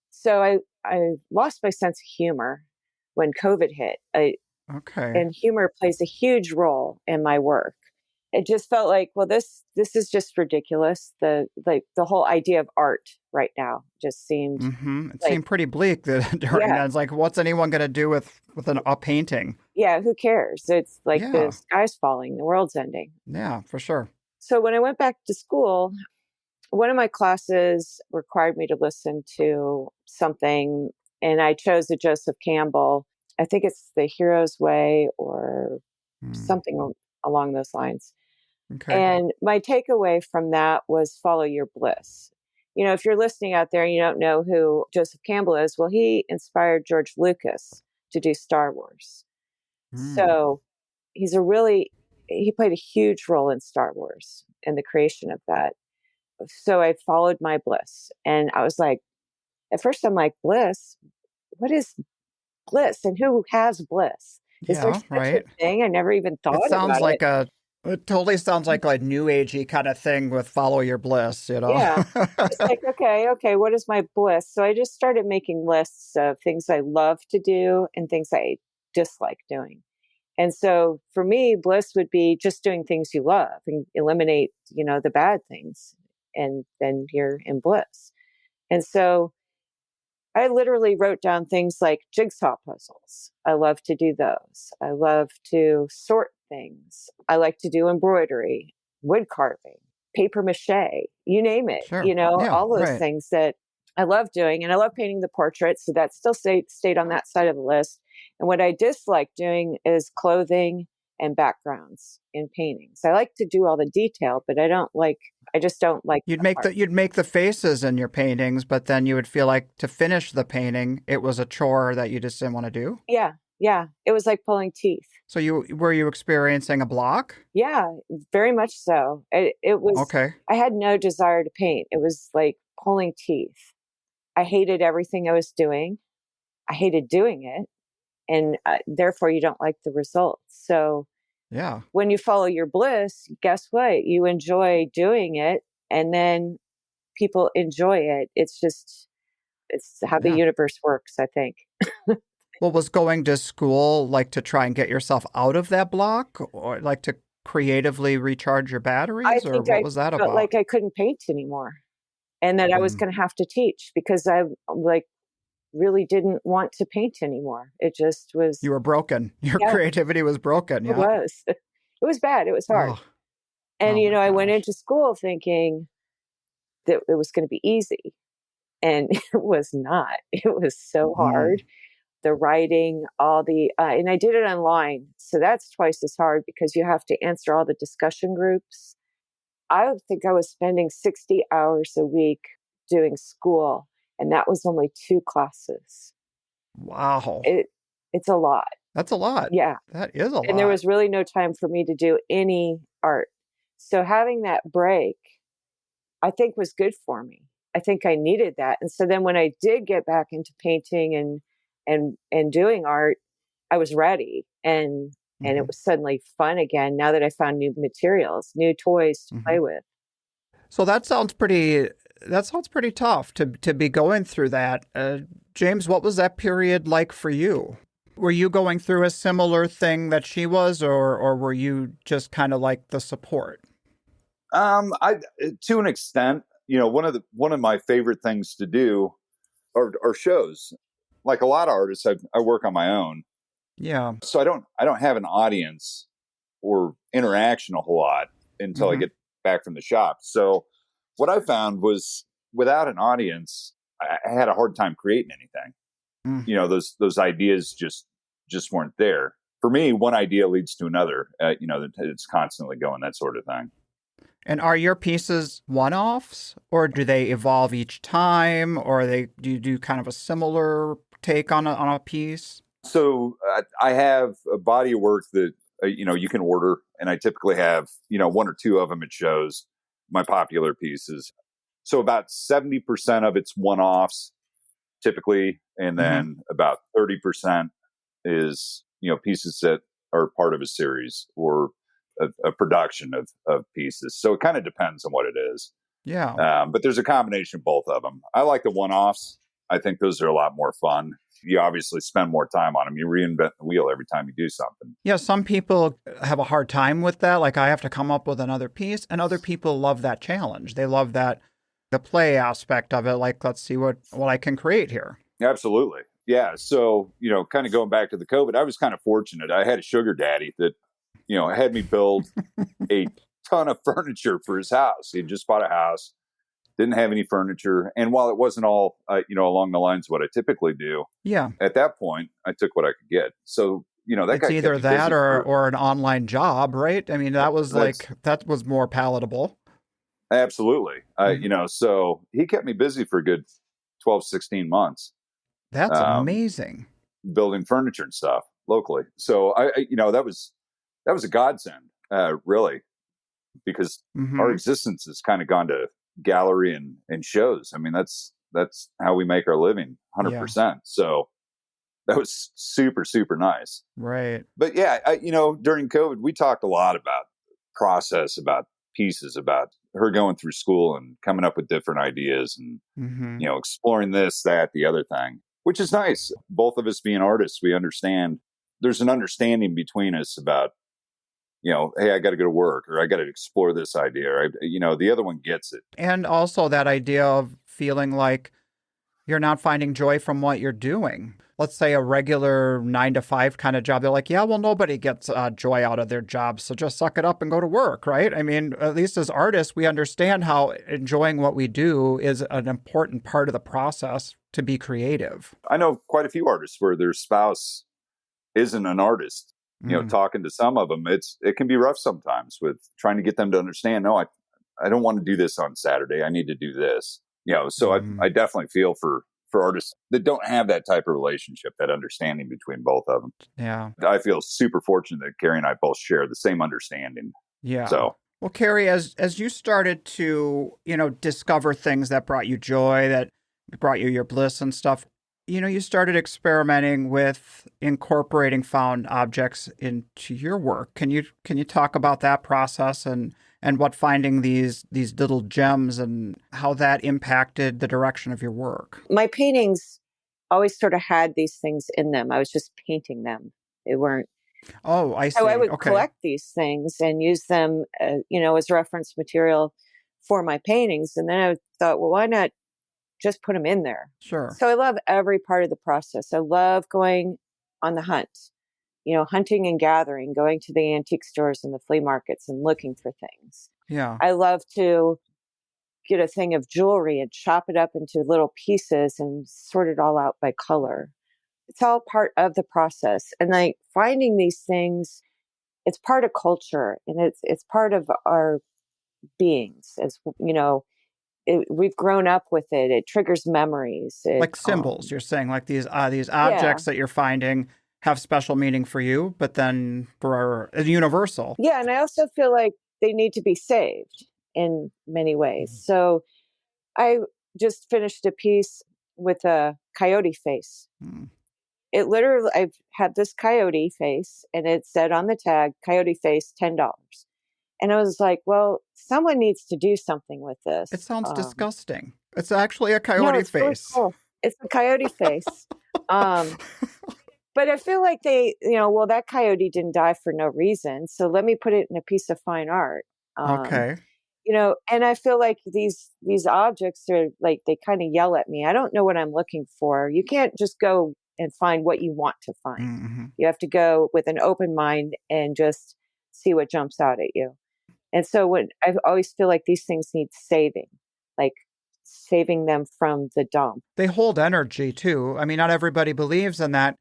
So I lost my sense of humor when COVID hit. And humor plays a huge role in my work. It just felt like, well, this is just ridiculous. The whole idea of art right now just seemed it seemed pretty bleak during that. It's like, what's anyone going to do with a painting? Yeah, who cares? It's like the sky's falling, the world's ending. Yeah, for sure. So when I went back to school, one of my classes required me to listen to something, and I chose a Joseph Campbell. I think it's The Hero's Way or something along those lines. Okay. And my takeaway from that was follow your bliss. If you're listening out there and you don't know who Joseph Campbell is, well, he inspired George Lucas to do Star Wars. So he played a huge role in Star Wars and the creation of that. So I followed my bliss. And I was like, at first I'm like, bliss? What is bliss? And who has bliss? Is there such a thing? I never even thought about it. It totally sounds like a new agey kind of thing with follow your bliss, Yeah. It's like, okay, what is my bliss? So I just started making lists of things I love to do and things I dislike doing. And so for me, bliss would be just doing things you love and eliminate, the bad things. And then you're in bliss. And so I literally wrote down things like jigsaw puzzles. I love to do those. I love to sort things. I like to do embroidery, wood carving, paper mache, you name it, sure. All those things that I love doing. And I love painting the portraits. So that still stayed on that side of the list. And what I dislike doing is clothing and backgrounds in paintings. I like to do all the detail, but I just don't like. You'd make the faces in your paintings, but then you would feel like to finish the painting, it was a chore that you just didn't want to do. Yeah. It was like pulling teeth. So were you experiencing a block? Yeah, very much so. It was okay. I had no desire to paint. It was like pulling teeth. I hated everything I was doing. I hated doing it. And therefore, you don't like the results. So when you follow your bliss, guess what? You enjoy doing it, and then people enjoy it. It's just, It's how the universe works, I think. Well, was going to school like to try and get yourself out of that block, or like to creatively recharge your I batteries, or think what I was that felt about? like I couldn't paint anymore, and that I was Mm. going to have to teach because I like really didn't want to paint anymore. It just was, You were broken. Your yeah, creativity was broken. it Yeah. was. It was bad. It was hard. Oh, And, oh my I went gosh. into school thinking that it was going to be easy. And it was not. It was so hard. Mm. The writing, all the, and I did it online. So that's twice as hard because you have to answer all the discussion groups. I think I was spending 60 hours a week doing school, and that was only 2 classes. Wow. It's a lot. That's a lot. Yeah. That is a And there lot. was really no time for me to do any art. So having that break, I think was good for me. I think I needed that. And so then when I did get back into painting and doing art, I was ready and it Mhm. was suddenly fun again now that I found new materials, new toys to play Mhm. with. So that sounds pretty. That sounds pretty tough to be going through that. James, what was that period like for you? Were you going through a similar thing that she was, or were you just kind of like the support? I to an extent, one of my favorite things to do are shows. Like a lot of artists, I work on my own, Yeah. so I don't have an audience or interaction a whole lot until I Hmm. get back from the shop. So what I found was without an audience, I had a hard time creating anything. Mm. Those ideas just weren't there. For me, one idea leads to another. It's constantly going, that sort of thing. And are your pieces one-offs, or do they evolve each time, or do you do kind of a similar take on a piece? So I have a body of work that you can order, and I typically have 1 or 2 of them at shows. My popular pieces. So about 70% of it's one-offs typically, and Hmm. then about 30% is pieces that are part of a series or a production of pieces. So it kind of depends on what it is. Yeah. But there's a combination of both of them. I like the one-offs. I think those are a lot more fun. You obviously spend more time on them. You reinvent the wheel every time you do something. Yeah, some people have a hard time with that. Like, I have to come up with another piece, and other people love that challenge. They love the play aspect of it. Like, let's see what I can create here. Absolutely. Yeah. So, kind of going back to the COVID, I was kind of fortunate. I had a sugar daddy that, had me build a ton of furniture for his house. He had just bought a house, didn't have any furniture. And while it wasn't all, along the lines of what I typically do, Yeah. at that point, I took what I could get. So, that It's guy kept either me that busy or an online job, right? I mean, that was that's that was more palatable. absolutely, Mhm. so he kept me busy for a good 12, 16 months, That's um, amazing. building furniture and stuff locally. So that was a godsend, really, because our Hmm. existence has kind of gone to gallery and shows. I mean, that's how we make our living, Yeah. 100%. So that was super, super nice. Right. But yeah, during COVID, we talked a lot about process, about pieces, about her going through school and coming up with different ideas and, Hmm. exploring this, that, the other thing, which is nice. Both of us being artists, we understand there's an understanding between us about, hey, I got to go to work or I got to explore this idea. Or, the other one gets it. And also that idea of feeling like you're not finding joy from what you're doing. Let's say a regular 9 to 5 kind of job. They're like, yeah, well, nobody gets joy out of their job. So just suck it up and go to work, right? I mean, at least as artists, we understand how enjoying what we do is an important part of the process to be creative. I know quite a few artists where their spouse isn't an artist. Mm. Talking to some of them, it can be rough sometimes with trying to get them to understand. No, I don't want to do this on Saturday. I need to do this. So I Mm. definitely feel for artists that don't have that type of relationship, that understanding between both of them. Yeah. I feel super fortunate that Carrie and I both share the same understanding. Yeah. So Well, Carrie, as you started to, discover things that brought you joy, that brought you your bliss and stuff, you started experimenting with incorporating found objects into your work. Can you talk about that process and and what finding these little gems and how that impacted the direction of your work. My paintings always sort of had these things in them. I was just painting them. They weren't. Oh, I see. So I would okay. collect these things and use them, as reference material for my paintings. And then I thought, well, why not just put them in there? Sure. So I love every part of the process. I love going on the hunt, hunting and gathering, going to the antique stores and the flea markets and looking for things. Yeah. I love to get a thing of jewelry and chop it up into little pieces and sort it all out by color. It's all part of the process. And like finding these things, it's part of culture and it's part of our beings. As we've grown up with it. It triggers memories. Like symbols, you're saying, like these objects that you're finding have special meaning for you, but then for universal. Yeah, and I also feel like they need to be saved in many ways. So I just finished a piece with a coyote face. It literally, I've had this coyote face and it said on the tag, coyote face, $10. And I was like, well, someone needs to do something with this. It sounds disgusting. It's actually a coyote face. Really cool. It's a coyote face. But I feel like that coyote didn't die for no reason. So let me put it in a piece of fine art. Okay. And I feel like these objects are like, they kind of yell at me. I don't know what I'm looking for. You can't just go and find what you want to find. Mm-hmm. You have to go with an open mind and just see what jumps out at you. And so I always feel like these things need saving, like saving them from the dump. They hold energy too. I mean, not everybody believes in that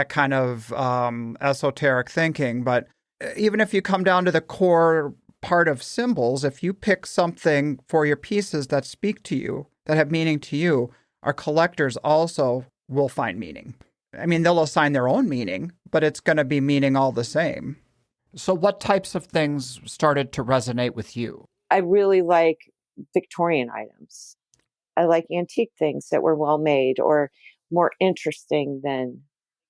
kind of esoteric thinking, but even if you come down to the core part of symbols, if you pick something for your pieces that speak to you, that have meaning to you, our collectors also will find meaning. I mean, they'll assign their own meaning, but it's going to be meaning all the same. So what types of things started to resonate with you? I really like Victorian items. I like antique things that were well made or more interesting than,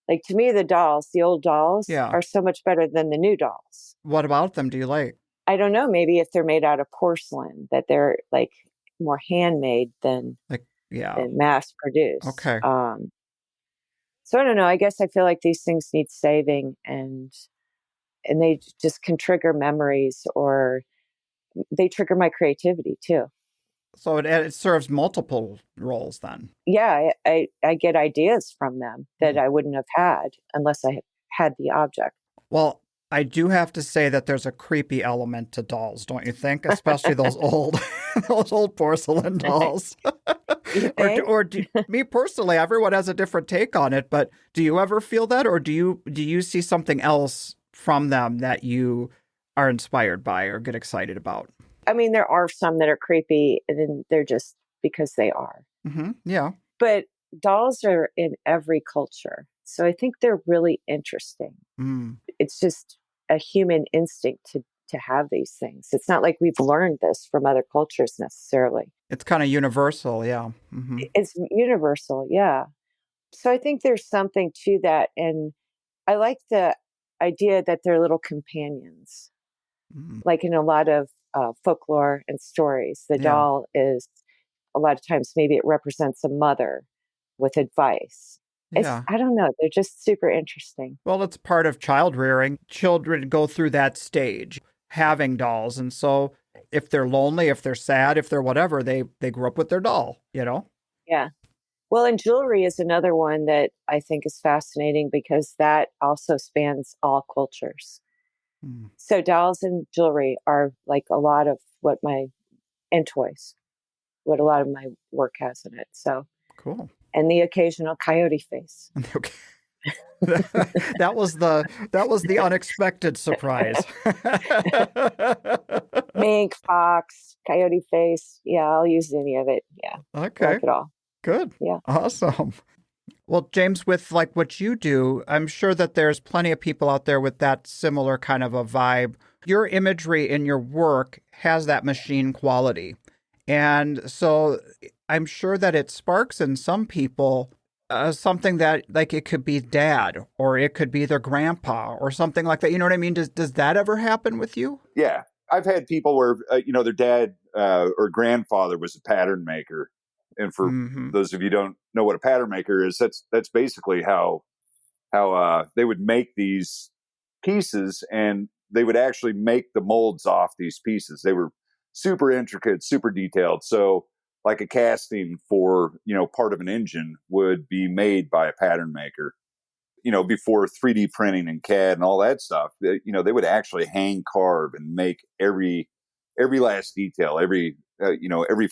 like, to me, the old dolls are so much better than the new dolls. What about them do you like? I don't know. Maybe if they're made out of porcelain, that they're like more handmade than mass produced. Okay. So I don't know. I guess I feel like these things need saving and they just can trigger memories or they trigger my creativity too. So it serves multiple roles then. Yeah, I get ideas from them that I wouldn't have had unless I had the object. Well, I do have to say that there's a creepy element to dolls, don't you think? Especially those old porcelain dolls. Me personally, everyone has a different take on it, but do you ever feel that, or do you see something else from them that you are inspired by or get excited about? I mean, there are some that are creepy, and then they're just because they are. Mm-hmm. Yeah. But dolls are in every culture, so I think they're really interesting. It's just a human instinct to have these things. It's not like we've learned this from other cultures necessarily. It's kind of universal, yeah. Mm-hmm. It's universal, yeah. So I think there's something to that, and I like the idea that they're little companions. Like in a lot of folklore and stories, the doll is, a lot of times, maybe it represents a mother with advice. I don't know. They're just super interesting. Well, it's part of child rearing. Children go through that stage, having dolls. And so if they're lonely, if they're sad, if they're whatever, they grew up with their doll, Yeah. Well, and jewelry is another one that I think is fascinating because that also spans all cultures. So dolls and jewelry are like a lot of and toys, what a lot of my work has in it. So cool. And the occasional coyote face. Okay. that was the unexpected surprise. Mink, fox, coyote face. Yeah, I'll use any of it. Yeah. Okay. I like it all. Good. Yeah. Awesome. Well, James, with like what you do, I'm sure that there's plenty of people out there with that similar kind of a vibe. Your imagery in your work has that machine quality. And so I'm sure that it sparks in some people something that, like, it could be dad or it could be their grandpa or something like that. You know what I mean? Does that ever happen with you? Yeah. I've had people where, their dad or grandfather was a pattern maker. And for those of you who don't know what a pattern maker is, that's basically how they would make these pieces, and they would actually make the molds off these pieces. They were super intricate, super detailed. So like a casting for, part of an engine would be made by a pattern maker. Before 3D printing and CAD and all that stuff, they would actually hand carve and make every last detail, every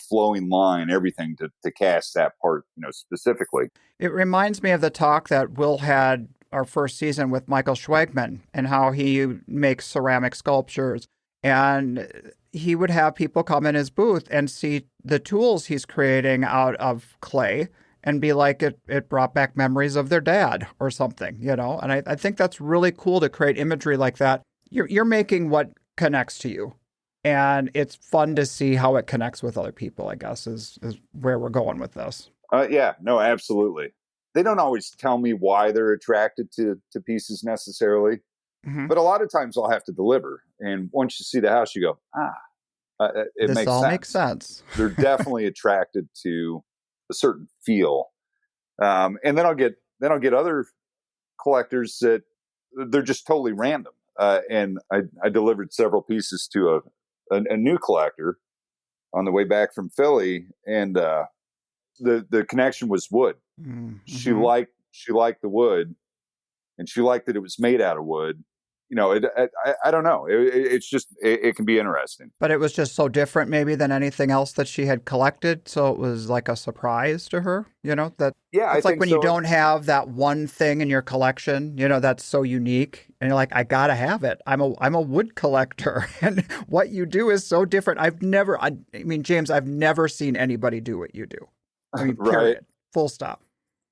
flowing line, everything to cast that part, specifically. It reminds me of the talk that Will had our first season with Michael Schwegman and how he makes ceramic sculptures. And he would have people come in his booth and see the tools he's creating out of clay and be like, it brought back memories of their dad or something, And I think that's really cool to create imagery like that. You're making what connects to you. And it's fun to see how it connects with other people, I guess, is where we're going with this. Yeah, no, absolutely. They don't always tell me why they're attracted to pieces necessarily. But a lot of times I'll have to deliver. And once you see the house, you go, it this all makes sense. They're definitely attracted to a certain feel. And then I'll get other collectors that they're just totally random. And I delivered several pieces to a new collector on the way back from Philly, and the connection was wood. She liked the wood, and she liked that it was made out of wood. I don't know. It's just it can be interesting. But it was just so different maybe than anything else that she had collected, so it was like a surprise to her, that it's like when you don't have that one thing in your collection, that's so unique, and you're like, I gotta have it. I'm a wood collector, and what you do is so different. James, I've never seen anybody do what you do. Period. Right. Full stop.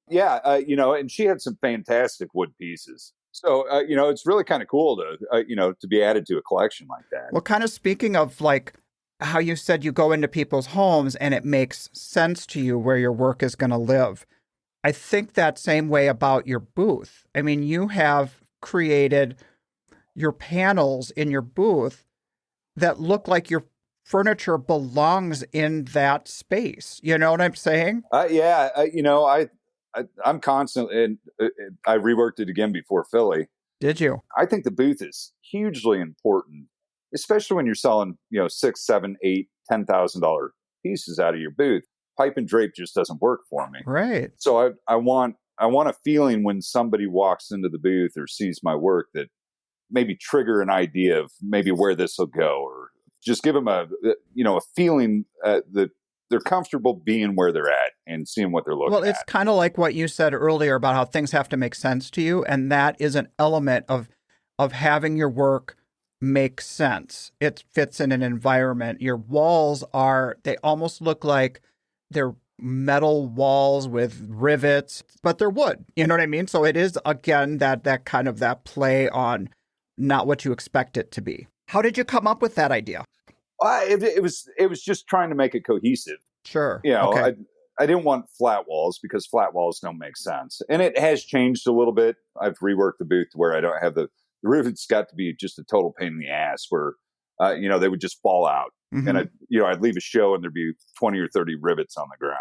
Yeah, and she had some fantastic wood pieces. So, it's really kind of cool to be added to a collection like that. Well, kind of speaking of like how you said you go into people's homes and it makes sense to you where your work is going to live. I think that same way about your booth. You have created your panels in your booth that look like your furniture belongs in that space. You know what I'm saying? Yeah. I'm constantly, and I reworked it again before Philly. Did you? I think the booth is hugely important, especially when you're selling, $6,000, $7,000, $8,000, $10,000 pieces out of your booth. Pipe and drape just doesn't work for me. Right. So I want a feeling when somebody walks into the booth or sees my work that maybe trigger an idea of maybe where this will go, or just give them a feeling that they're comfortable being where they're at and seeing what they're looking at. Well, it's kind of like what you said earlier about how things have to make sense to you. And that is an element of having your work make sense. It fits in an environment. Your walls they almost look like they're metal walls with rivets, but they're wood. You know what I mean? So it is, again, that kind of that play on not what you expect it to be. How did you come up with that idea? It was just trying to make it cohesive. Sure. Okay. I didn't want flat walls because flat walls don't make sense. And it has changed a little bit. I've reworked the booth to where I don't have the rivets got to be just a total pain in the ass where, they would just fall out. And I'd leave a show and there'd be 20 or 30 rivets on the ground.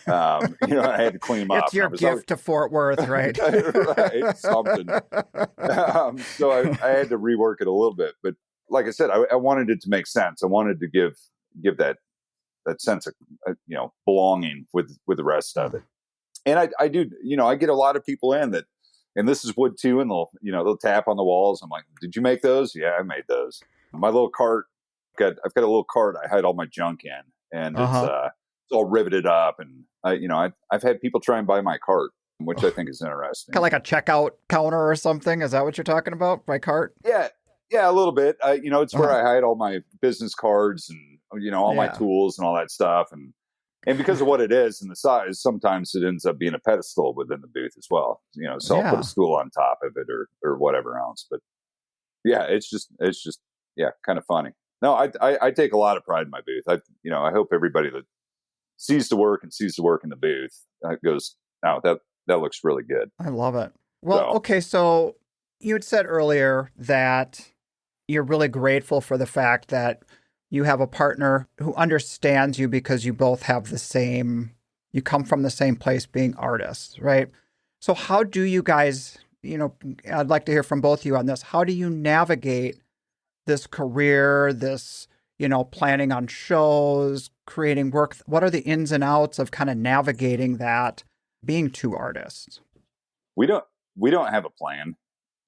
I had to clean them up. It's your gift to Fort Worth, right? Right. Something. So I had to rework it a little bit, but like I said, I wanted it to make sense. I wanted to give that sense of belonging with the rest of it. And I do, I get a lot of people in that, and this is wood too, and they'll tap on the walls. I'm like, did you make those? Yeah, I made those. My little cart, I've got a little cart I hide all my junk in, and it's all riveted up. And I've had people try and buy my cart, which I think is interesting. Kind of like a checkout counter or something. Is that what you're talking about? My cart? Yeah, a little bit. It's where I hide all my business cards and, all my tools and all that stuff. And because of what it is and the size, sometimes it ends up being a pedestal within the booth as well. So I'll put a stool on top of it or whatever else. But yeah, it's just kind of funny. No, I take a lot of pride in my booth. I hope everybody that sees the work in the booth goes, oh, that looks really good. I love it. Well, okay. So you had said earlier that you're really grateful for the fact that you have a partner who understands you because you both have you come from the same place being artists, right? So how do you guys, I'd like to hear from both of you on this. How do you navigate this career, this, planning on shows, creating work? What are the ins and outs of kind of navigating that, being two artists? We don't have a plan.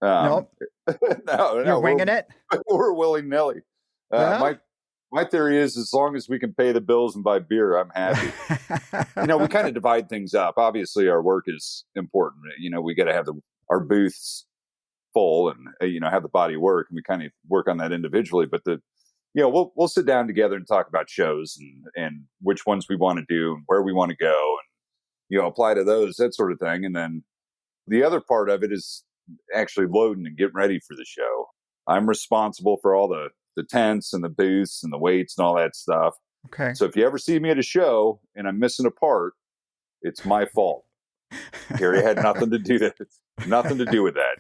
Nope. No, You're winging it? We're willy-nilly. My theory is as long as we can pay the bills and buy beer, I'm happy. We kind of divide things up. Obviously, our work is important. We got to have our booths full and, have the body work. And we kind of work on that individually. But we'll sit down together and talk about shows and which ones we want to do and where we want to go and, apply to those, that sort of thing. And then the other part of it is actually loading and getting ready for the show. I'm responsible for all the tents and the booths and the weights and all that stuff. Okay. So if you ever see me at a show and I'm missing a part, it's my fault. Carrie had nothing to do with that.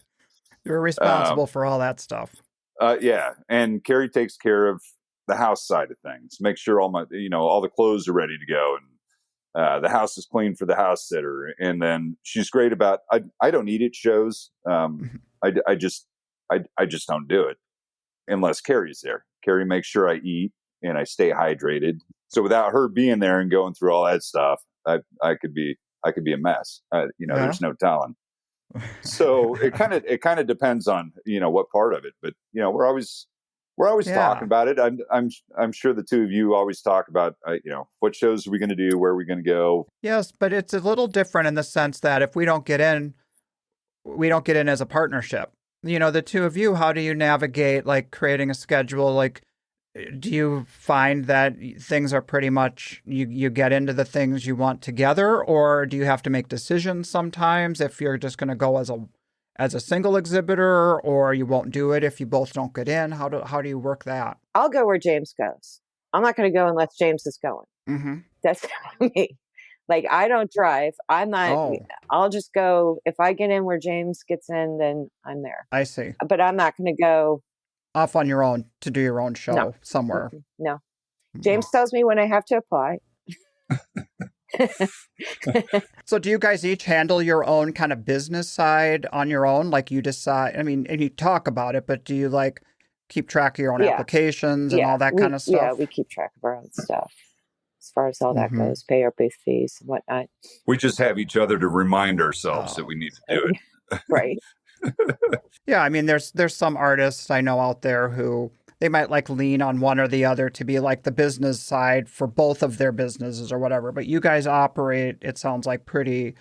You're responsible for all that stuff. Yeah. And Carrie takes care of the house side of things. Make sure all the clothes are ready to go and the house is clean for the house sitter. And then she's great about, I don't eat at shows. I just don't do it unless Carrie's there. Carrie makes sure I eat and I stay hydrated. So without her being there and going through all that stuff, I could be a mess. There's no telling. So it kind of depends on, what part of it, but we're always talking about it. I'm sure the two of you always talk about, what shows are we going to do? Where are we going to go? Yes, but it's a little different in the sense that if we don't get in as a partnership. The two of you, how do you navigate like creating a schedule? Like, do you find that things are pretty much, you get into the things you want together, or do you have to make decisions sometimes if you're just going to go as a single exhibitor, or you won't do it if you both don't get in? How do you work that? I'll go where James goes. I'm not going to go unless James is going. Mm-hmm. That's me. Like, I don't drive. I'm not, I'll just go. If I get in where James gets in, then I'm there. I see. But I'm not going to go off on your own to do your own show somewhere. No. James tells me when I have to apply. So do you guys each handle your own kind of business side on your own? Like you decide, and you talk about it, but do you like keep track of your own applications and all that kind of stuff? Yeah, we keep track of our own stuff. As far as all that goes, pay our booth fees and whatnot. We just have each other to remind ourselves that we need to do it. Right. Yeah, I mean, there's some artists I know out there who they might like lean on one or the other to be like the business side for both of their businesses or whatever. But you guys operate, it sounds like, pretty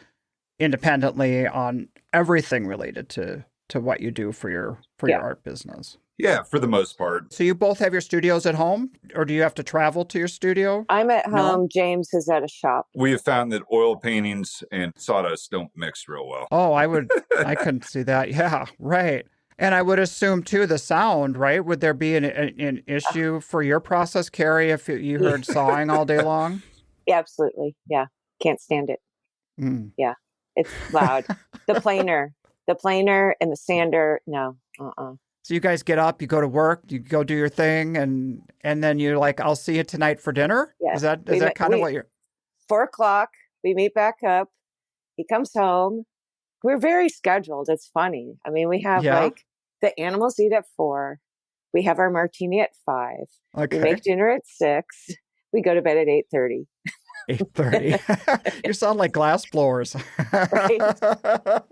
independently on everything related to what you do for your art business. Yeah, for the most part. So you both have your studios at home, or do you have to travel to your studio? I'm at home. No? James is at a shop. We have found that oil paintings and sawdust don't mix real well. Oh, I couldn't see that. Yeah, right. And I would assume, too, the sound, right? Would there be an issue for your process, Carrie, if you heard sawing all day long? Yeah, absolutely. Yeah. Can't stand it. Yeah. It's loud. The planer and the sander. No. So you guys get up, you go to work, you go do your thing, and then you're like, I'll see you tonight for dinner? Yeah. Is that kind of what you're... 4:00, we meet back up. He comes home. We're very scheduled. It's funny. I mean, we have like the animals eat at 4:00. We have our martini at 5:00. Okay. We make dinner at 6:00. We go to bed at 8:30. 8:30. You sound like glass blowers. Right?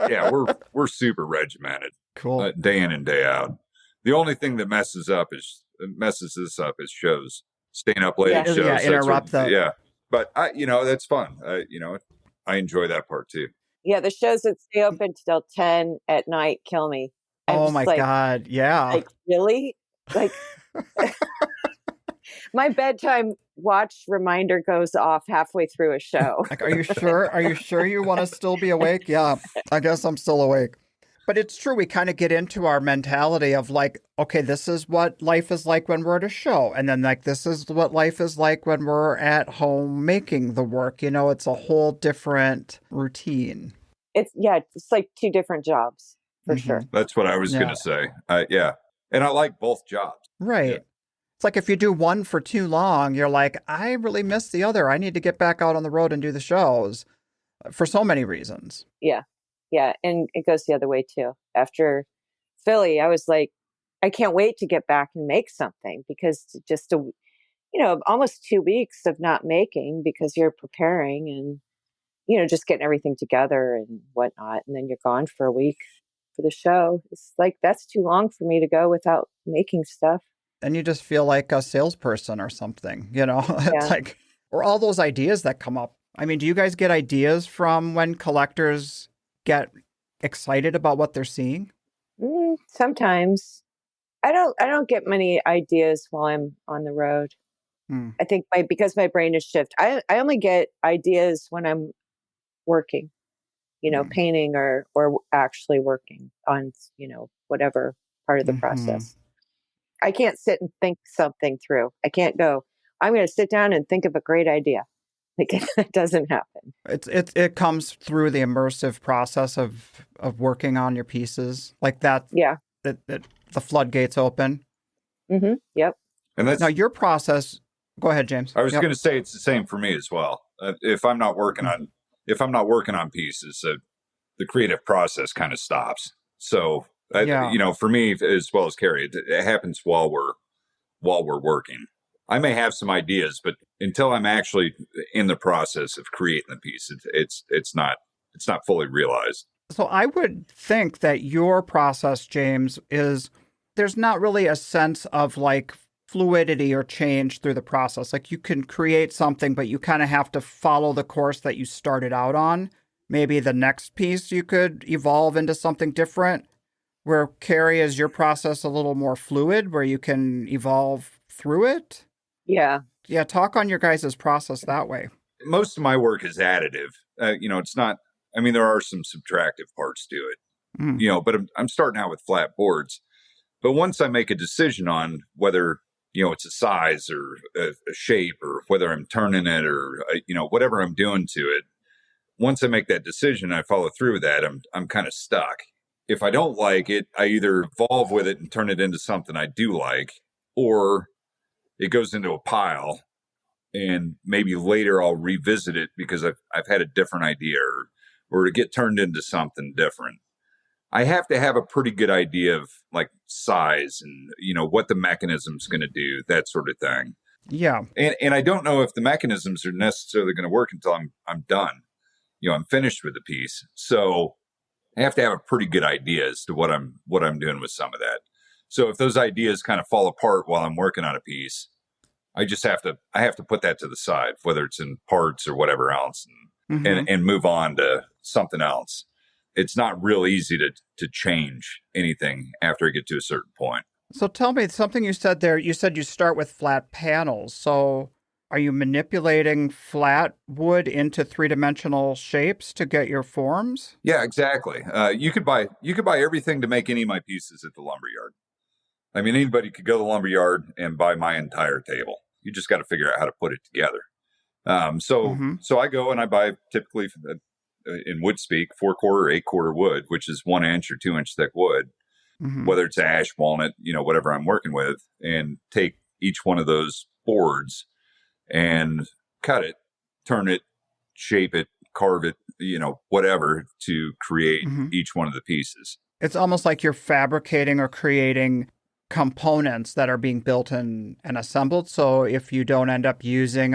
Yeah, we're super regimented. Cool. Day in and day out. The only thing that messes this up is shows. Staying up late at shows. Yeah, interrupt them. Yeah. But that's fun. I enjoy that part too. Yeah, the shows that stay open till 10 at night kill me. Oh my God. Yeah. Like, really? Like my bedtime watch reminder goes off halfway through a show. Like, are you sure? Are you sure you want to still be awake? Yeah, I guess I'm still awake. But it's true. We kind of get into our mentality of like, okay, this is what life is like when we're at a show. And then like, this is what life is like when we're at home making the work. It's a whole different routine. It's like two different jobs for sure. That's what I was going to say. Yeah. And I like both jobs. Right. Yeah. It's like if you do one for too long, you're like, I really miss the other. I need to get back out on the road and do the shows for so many reasons. Yeah. Yeah. And it goes the other way too. After Philly, I was like, I can't wait to get back and make something, because just almost 2 weeks of not making because you're preparing and, just getting everything together and whatnot. And then you're gone for a week for the show. It's like, that's too long for me to go without making stuff. And you just feel like a salesperson or something, It's Yeah. like, or all those ideas that come up. I mean, do you guys get ideas from when collectors get excited about what they're seeing? Sometimes. I don't get many ideas while I'm on the road. I think because my brain is shift. I only get ideas when I'm working, painting or actually working on, whatever part of the process. I can't sit and think something through. I can't go, I'm going to sit down and think of a great idea. Like, it doesn't happen. It comes through the immersive process of working on your pieces like that. Yeah. That the floodgates open. Mm-hmm. Yep. And that's now your process. Go ahead, James. I was going to say it's the same for me as well. If I'm not working on pieces, the creative process kind of stops. So for me as well as Carrie, it happens while we're working. I may have some ideas, but until I'm actually in the process of creating the piece, it's not fully realized. So I would think that your process, James, is there's not really a sense of like fluidity or change through the process. Like you can create something, but you kind of have to follow the course that you started out on. Maybe the next piece you could evolve into something different. Where Carrie, is your process a little more fluid, where you can evolve through it? Yeah. Yeah, talk on your guys' process that way. Most of my work is additive. It's not, there are some subtractive parts to it, but I'm starting out with flat boards. But once I make a decision on whether, it's a size or a shape or whether I'm turning it or, whatever I'm doing to it, once I make that decision, I follow through with that, I'm kind of stuck. If I don't like it, I either evolve with it and turn it into something I do like, or it goes into a pile and maybe later I'll revisit it because I've had a different idea or to get turned into something different. I have to have a pretty good idea of like size and, what the mechanism's going to do, that sort of thing. Yeah. And I don't know if the mechanisms are necessarily going to work until I'm done. I'm finished with the piece. So I have to have a pretty good idea as to what I'm doing with some of that. So if those ideas kind of fall apart while I'm working on a piece, I have to put that to the side, whether it's in parts or whatever else, and move on to something else. It's not real easy to change anything after I get to a certain point. So tell me something you said there. You said you start with flat panels. So are you manipulating flat wood into three-dimensional shapes to get your forms? Yeah, exactly. You could buy everything to make any of my pieces at the lumberyard. Anybody could go to the lumberyard and buy my entire table. You just got to figure out how to put it together. So I go and I buy typically in wood speak 4/4 or 8/4 wood, which is 1 inch or 2 inch thick wood, whether it's ash, walnut, whatever I'm working with, and take each one of those boards and cut it, turn it, shape it, carve it, whatever to create each one of the pieces. It's almost like you're fabricating or creating components that are being built and assembled. So if you don't end up using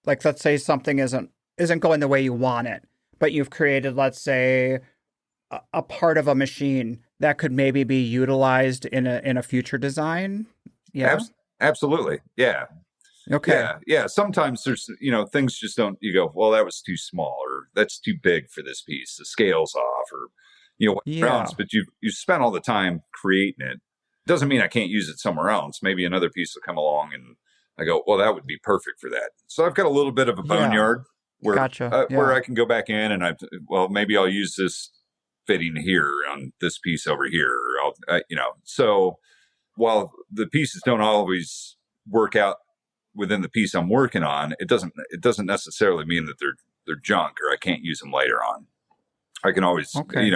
let's say something isn't going the way you want it, but you've created, let's say, a part of a machine that could maybe be utilized in a future design. Yeah, absolutely. Yeah. Okay. Yeah. Sometimes there's, things just don't, you go, well, that was too small or that's too big for this piece. The scale's off or, whatever else, but you spent all the time creating it. Doesn't mean I can't use it somewhere else. Maybe another piece will come along and I go, well, that would be perfect for that. So I've got a little bit of a boneyard where I can go back in and maybe I'll use this fitting here on this piece over here. Or so while the pieces don't always work out within the piece I'm working on, it doesn't necessarily mean that they're junk or I can't use them later on. I can always, kind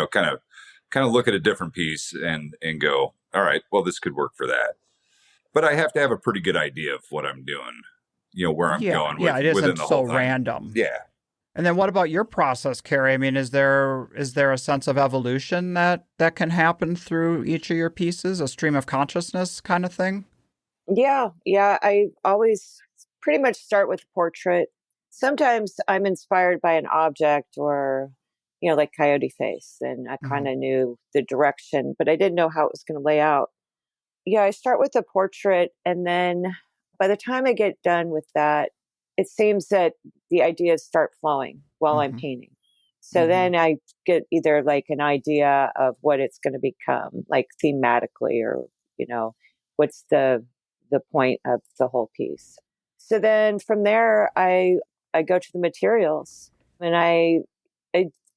kind of look at a different piece and go, all right, well, this could work for that. But I have to have a pretty good idea of what I'm doing, where I'm going it isn't within the so whole thing. random. Yeah. And then what about your process, Carrie? I mean, is there a sense of evolution that can happen through each of your pieces, a stream of consciousness kind of thing? Yeah. I always pretty much start with a portrait. Sometimes I'm inspired by an object or, like Coyote Face, and I kind of knew the direction, but I didn't know how it was going to lay out. Yeah, I start with a portrait, and then by the time I get done with that, it seems that the ideas start flowing while I'm painting. So then I get either like an idea of what it's going to become, like thematically, or, what's the point of the whole piece. So then from there, I go to the materials, and I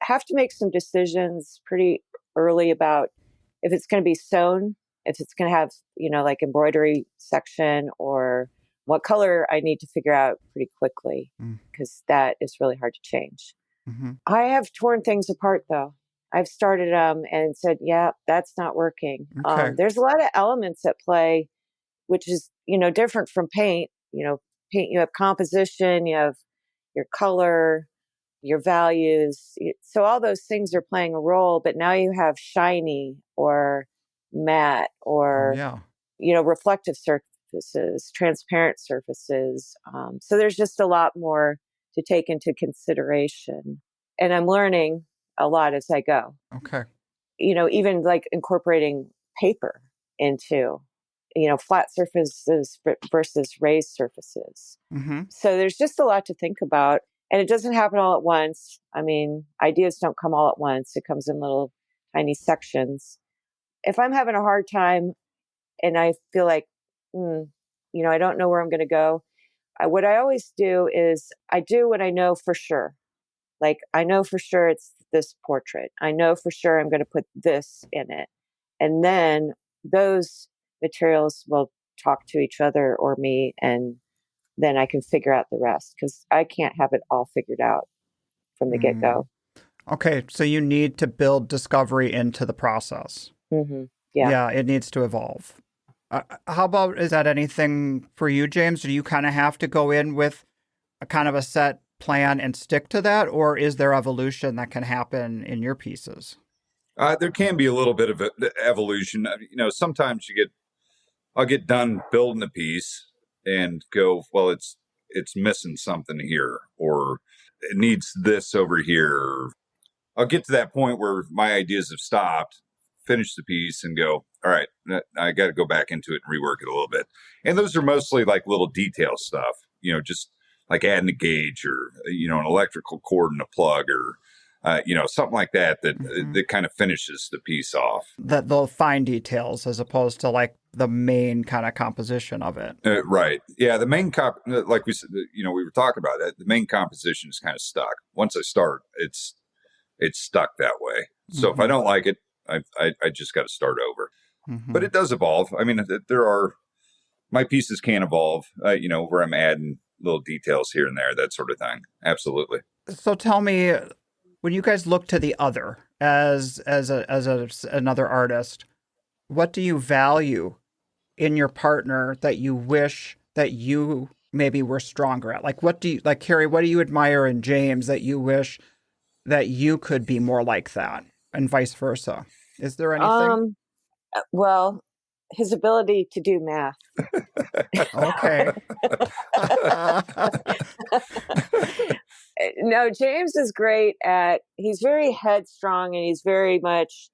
have to make some decisions pretty early about if it's going to be sewn, if it's going to have, like embroidery section, or what color I need to figure out pretty quickly, because that is really hard to change. I have torn things apart, though. I've started them and said, yeah, that's not working. Okay. There's a lot of elements at play, which is, different from paint. Paint, you have composition, you have your color, your values. So all those things are playing a role, but now you have shiny or matte or, reflective surfaces, transparent surfaces. So there's just a lot more to take into consideration. And I'm learning a lot as I go. Okay. Even like incorporating paper into, flat surfaces versus raised surfaces. So there's just a lot to think about. And it doesn't happen all at once. I mean, ideas don't come all at once. It comes in little tiny sections. If I'm having a hard time and I feel like, I don't know where I'm going to go, what I always do is I do what I know for sure. Like, I know for sure it's this portrait. I know for sure I'm going to put this in it. And then those materials will talk to each other or me, and then I can figure out the rest, because I can't have it all figured out from the get-go. Okay, so you need to build discovery into the process. Yeah, it needs to evolve. How about, is that anything for you, James? Do you kind of have to go in with a kind of a set plan and stick to that, or is there evolution that can happen in your pieces? There can be a little bit of evolution. Sometimes I'll get done building a piece and go, well, it's missing something here, or it needs this over here. I'll get to that point where my ideas have stopped, finish the piece, and go, all right, I got to go back into it and rework it a little bit. And those are mostly like little detail stuff, just like adding a gauge, or, an electrical cord and a plug, or, something like that kind of finishes the piece off. The fine details, as opposed to like the main kind of composition of it. Right. Yeah. The main like we said, we were talking about that. The main composition is kind of stuck. Once I start, it's stuck that way. So if I don't like it, I just got to start over. But it does evolve. I mean, my pieces can evolve, where I'm adding little details here and there, that sort of thing. Absolutely. So tell me, when you guys look to the other as another artist, what do you value in your partner that you wish that you maybe were stronger at? Like, Carrie, what do you admire in James that you wish that you could be more like that, and vice versa? Is there anything? Well, his ability to do math. Okay. No, James is great he's very headstrong, and he's very much,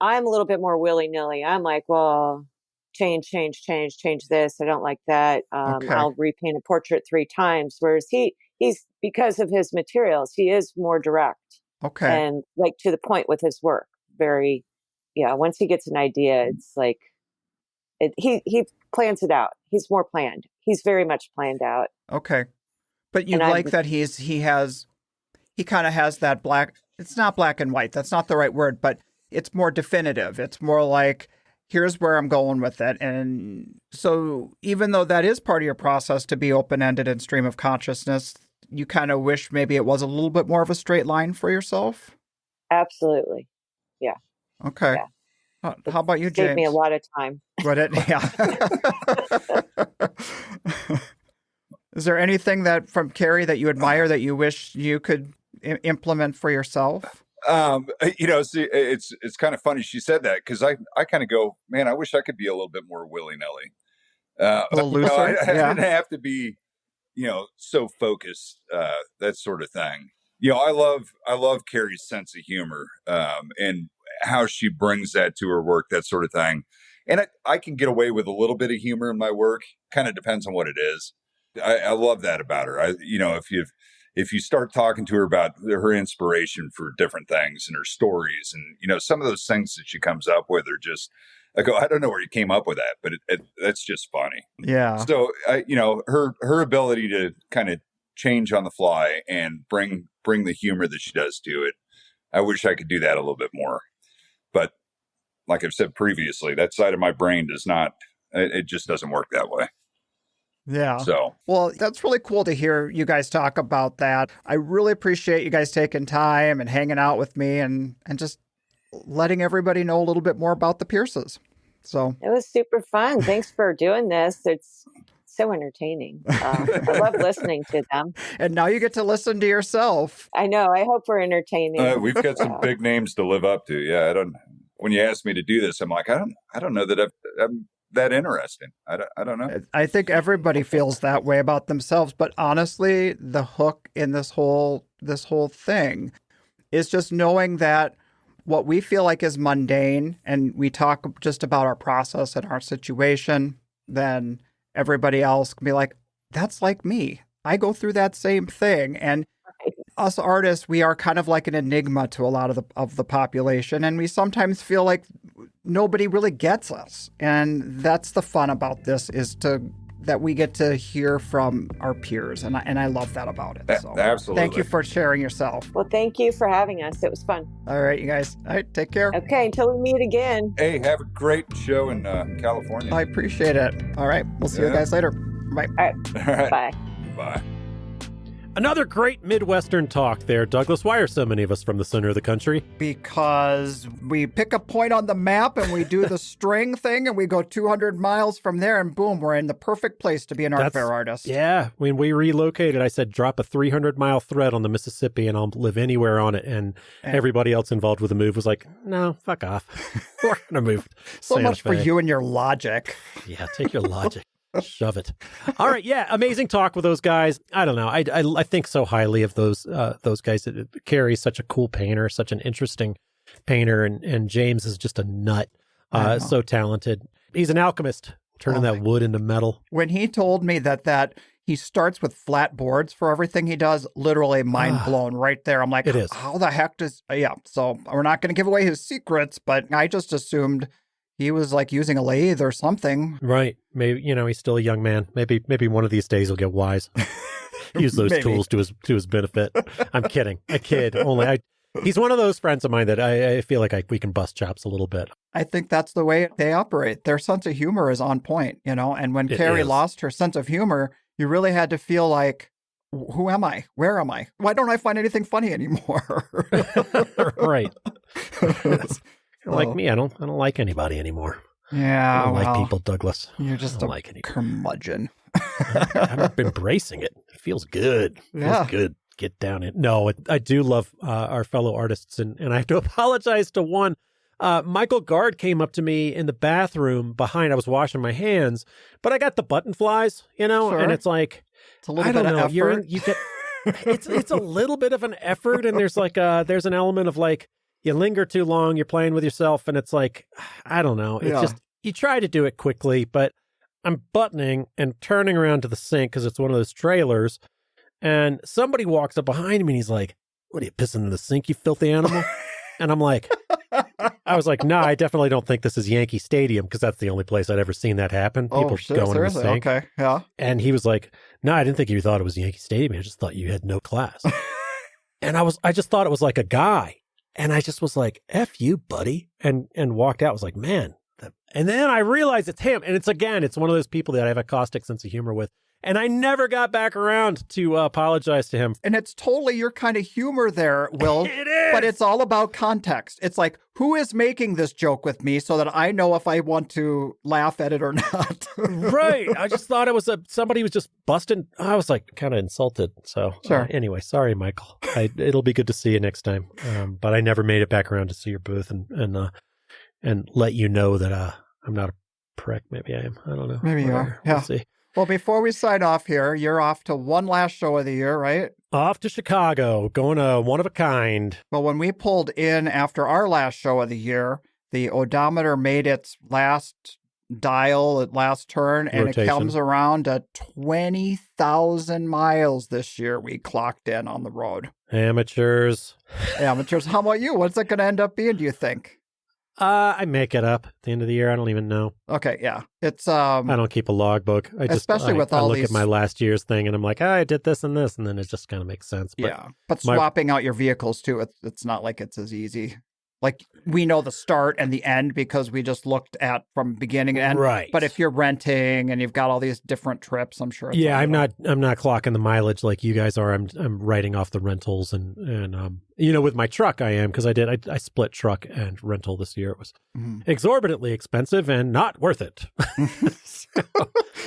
I'm a little bit more willy-nilly. I'm like, well, change this. I don't like that. I'll repaint a portrait 3 times. Whereas he's, because of his materials, he is more direct. Okay. And like to the point with his work. Very, once he gets an idea, it's like, he plans it out. He's more planned. He's very much planned out. Okay. But you like that he kind of has that black, it's not black and white. That's not the right word, but it's more definitive. It's more like, here's where I'm going with it. And so even though that is part of your process to be open-ended and stream of consciousness, you kind of wish maybe it was a little bit more of a straight line for yourself? Absolutely. Yeah. Okay. Yeah. How about you, James? Saved me a lot of time. Would it? Yeah. Is there anything that from Carrie that you admire that you wish you could implement for yourself? See, it's kind of funny she said that, because I kind of go, man, I wish I could be a little bit more willy-nilly. A little looser? I didn't have to be, so focused, that sort of thing. I love Carrie's sense of humor, and how she brings that to her work, that sort of thing. And I can get away with a little bit of humor in my work. Kind of depends on what it is. I love that about her. If you start talking to her about her inspiration for different things and her stories, and some of those things that she comes up with are just, I go, I don't know where you came up with that, but that's just funny. Yeah. So her ability to kind of change on the fly and bring the humor that she does to it, I wish I could do that a little bit more. But like I've said previously, that side of my brain does not. It just doesn't work that way. Yeah. So, well, that's really cool to hear you guys talk about that. I really appreciate you guys taking time and hanging out with me and just letting everybody know a little bit more about the Pearces. So it was super fun. Thanks for doing this. It's so entertaining. I love listening to them. And now you get to listen to yourself. I know. I hope we're entertaining. We've got some big names to live up to. Yeah, when you asked me to do this, I'm like, I don't know that I'm that interesting. I don't know. I think everybody feels that way about themselves, but honestly, the hook in this whole thing is just knowing that what we feel like is mundane, and we talk just about our process and our situation, then everybody else can be like, that's like me. I go through that same thing. And us artists, we are kind of like an enigma to a lot of the population, and we sometimes feel like nobody really gets us. And that's the fun about this, is that we get to hear from our peers, and I love that about it. So absolutely. Thank you for sharing yourself. Well, thank you for having us. It was fun. All right, you guys. All right, take care. Okay, until we meet again. Hey, have a great show in California. I appreciate it. All right, we'll see you guys later. Bye. All right. Bye. Bye. Another great Midwestern talk there, Douglas. Why are so many of us from the center of the country? Because we pick a point on the map and we do the string thing, and we go 200 miles from there, and boom, we're in the perfect place to be an art fair artist. Yeah. When we relocated, I said, drop a 300-mile thread on the Mississippi and I'll live anywhere on it. And everybody else involved with the move was like, no, fuck off. We're going to move. So much for you and your logic. Yeah, take your logic. Shove it. All right. Yeah. Amazing talk with those guys. I don't know. I think so highly of those guys. Carrie's such a cool painter, such an interesting painter. And James is just a nut. So talented. He's an alchemist, turning that wood into metal. When he told me that he starts with flat boards for everything he does, literally mind blown right there. I'm like, it is. How the heck does, so we're not going to give away his secrets, but I just assumed he was like using a lathe or something. Right. Maybe, he's still a young man. Maybe one of these days he'll get wise. Use those tools to his benefit. I'm kidding. I kid. He's one of those friends of mine that I feel like we can bust chops a little bit. I think that's the way they operate. Their sense of humor is on point, and when Carrie lost her sense of humor, you really had to feel like, who am I? Where am I? Why don't I find anything funny anymore? Right. Like me, I don't like anybody anymore. Yeah, I don't like people, Douglas. You're just a curmudgeon. I'm embracing it. It feels good. It feels good. Get down it. No, I do love our fellow artists, and I have to apologize to one. Michael Gard came up to me in the bathroom behind. I was washing my hands, but I got the button flies, Sure. and it's like, it's a little bit of effort. You get it's a little bit of an effort, and there's there's an element of like, you linger too long, you're playing with yourself, and it's like, I don't know. It's just, you try to do it quickly, but I'm buttoning and turning around to the sink because it's one of those trailers, and somebody walks up behind me and he's like, what are you, pissing in the sink, you filthy animal? And I'm like, I was like, I definitely don't think this is Yankee Stadium, because that's the only place I'd ever seen that happen. People going in the sink. Okay, yeah. And he was like, I didn't think you thought it was Yankee Stadium. I just thought you had no class. And I just thought it was like a guy. And I just was like, F you, buddy. And walked out. I was like, man, them. And then I realize it's him. And it's one of those people that I have a caustic sense of humor with. And I never got back around to apologize to him. And it's totally your kind of humor there, Will. It is. But it's all about context. It's like, who is making this joke with me so that I know if I want to laugh at it or not? Right. I just thought it was somebody was just busting. I was like kind of insulted. So sure. Anyway, sorry, Michael. It'll be good to see you next time. But I never made it back around to see your booth and let you know that I'm not a prick. Maybe I am. I don't know. Maybe you are. Yeah. We'll see. Well, before we sign off here, you're off to one last show of the year, right? Off to Chicago, going to One of a Kind. Well, when we pulled in after our last show of the year, the odometer made its last dial, its last turn, and Rotation. It comes around to 20,000 miles this year we clocked in on the road. Amateurs. How about you? What's it going to end up being, do you think? I make it up at the end of the year. I don't even know. Okay, yeah. It's I don't keep a logbook. I look at my last year's thing and I'm like, I did this, and then it just kind of makes sense. But yeah, but swapping out your vehicles too, it's not like it's as easy. Like, we know the start and the end because we just looked at from beginning to end. Right. But if you're renting and you've got all these different trips, I'm sure. I'm not clocking the mileage like you guys are. I'm writing off the rentals and with my truck I am, because I split truck and rental this year. It was exorbitantly expensive and not worth it.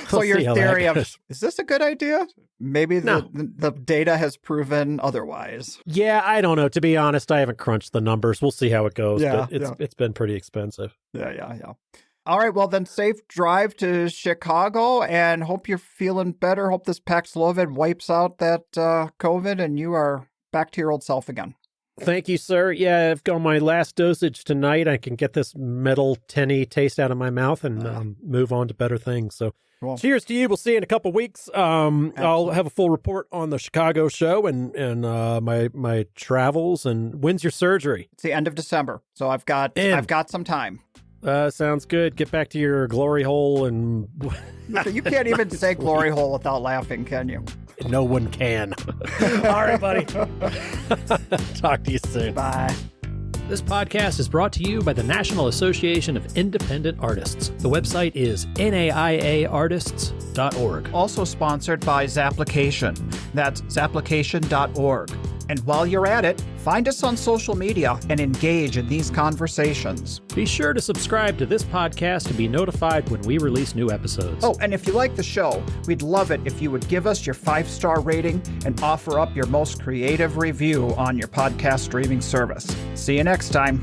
So your theory of, is this a good idea? Maybe the data has proven otherwise. Yeah, I don't know. To be honest, I haven't crunched the numbers. We'll see how it goes. Yeah, but it's been pretty expensive. Yeah. All right, well then, safe drive to Chicago, and hope you're feeling better. Hope this Paxlovid wipes out that COVID and you are back to your old self again. Thank you, sir. Yeah, I've got my last dosage tonight. I can get this metal tinny taste out of my mouth and move on to better things. So cool. Cheers to you. We'll see you in a couple weeks. I'll have a full report on the Chicago show and my travels. And when's your surgery? It's the end of December. So I've got some time. Sounds good. Get back to your glory hole and... You can't even say glory hole without laughing, can you? No one can. All right, buddy. Talk to you soon. Bye. This podcast is brought to you by the National Association of Independent Artists. The website is naiaartists.org. Also sponsored by Zapplication. That's zapplication.org. And while you're at it, find us on social media and engage in these conversations. Be sure to subscribe to this podcast to be notified when we release new episodes. Oh, and if you like the show, we'd love it if you would give us your 5-star rating and offer up your most creative review on your podcast streaming service. See you next time.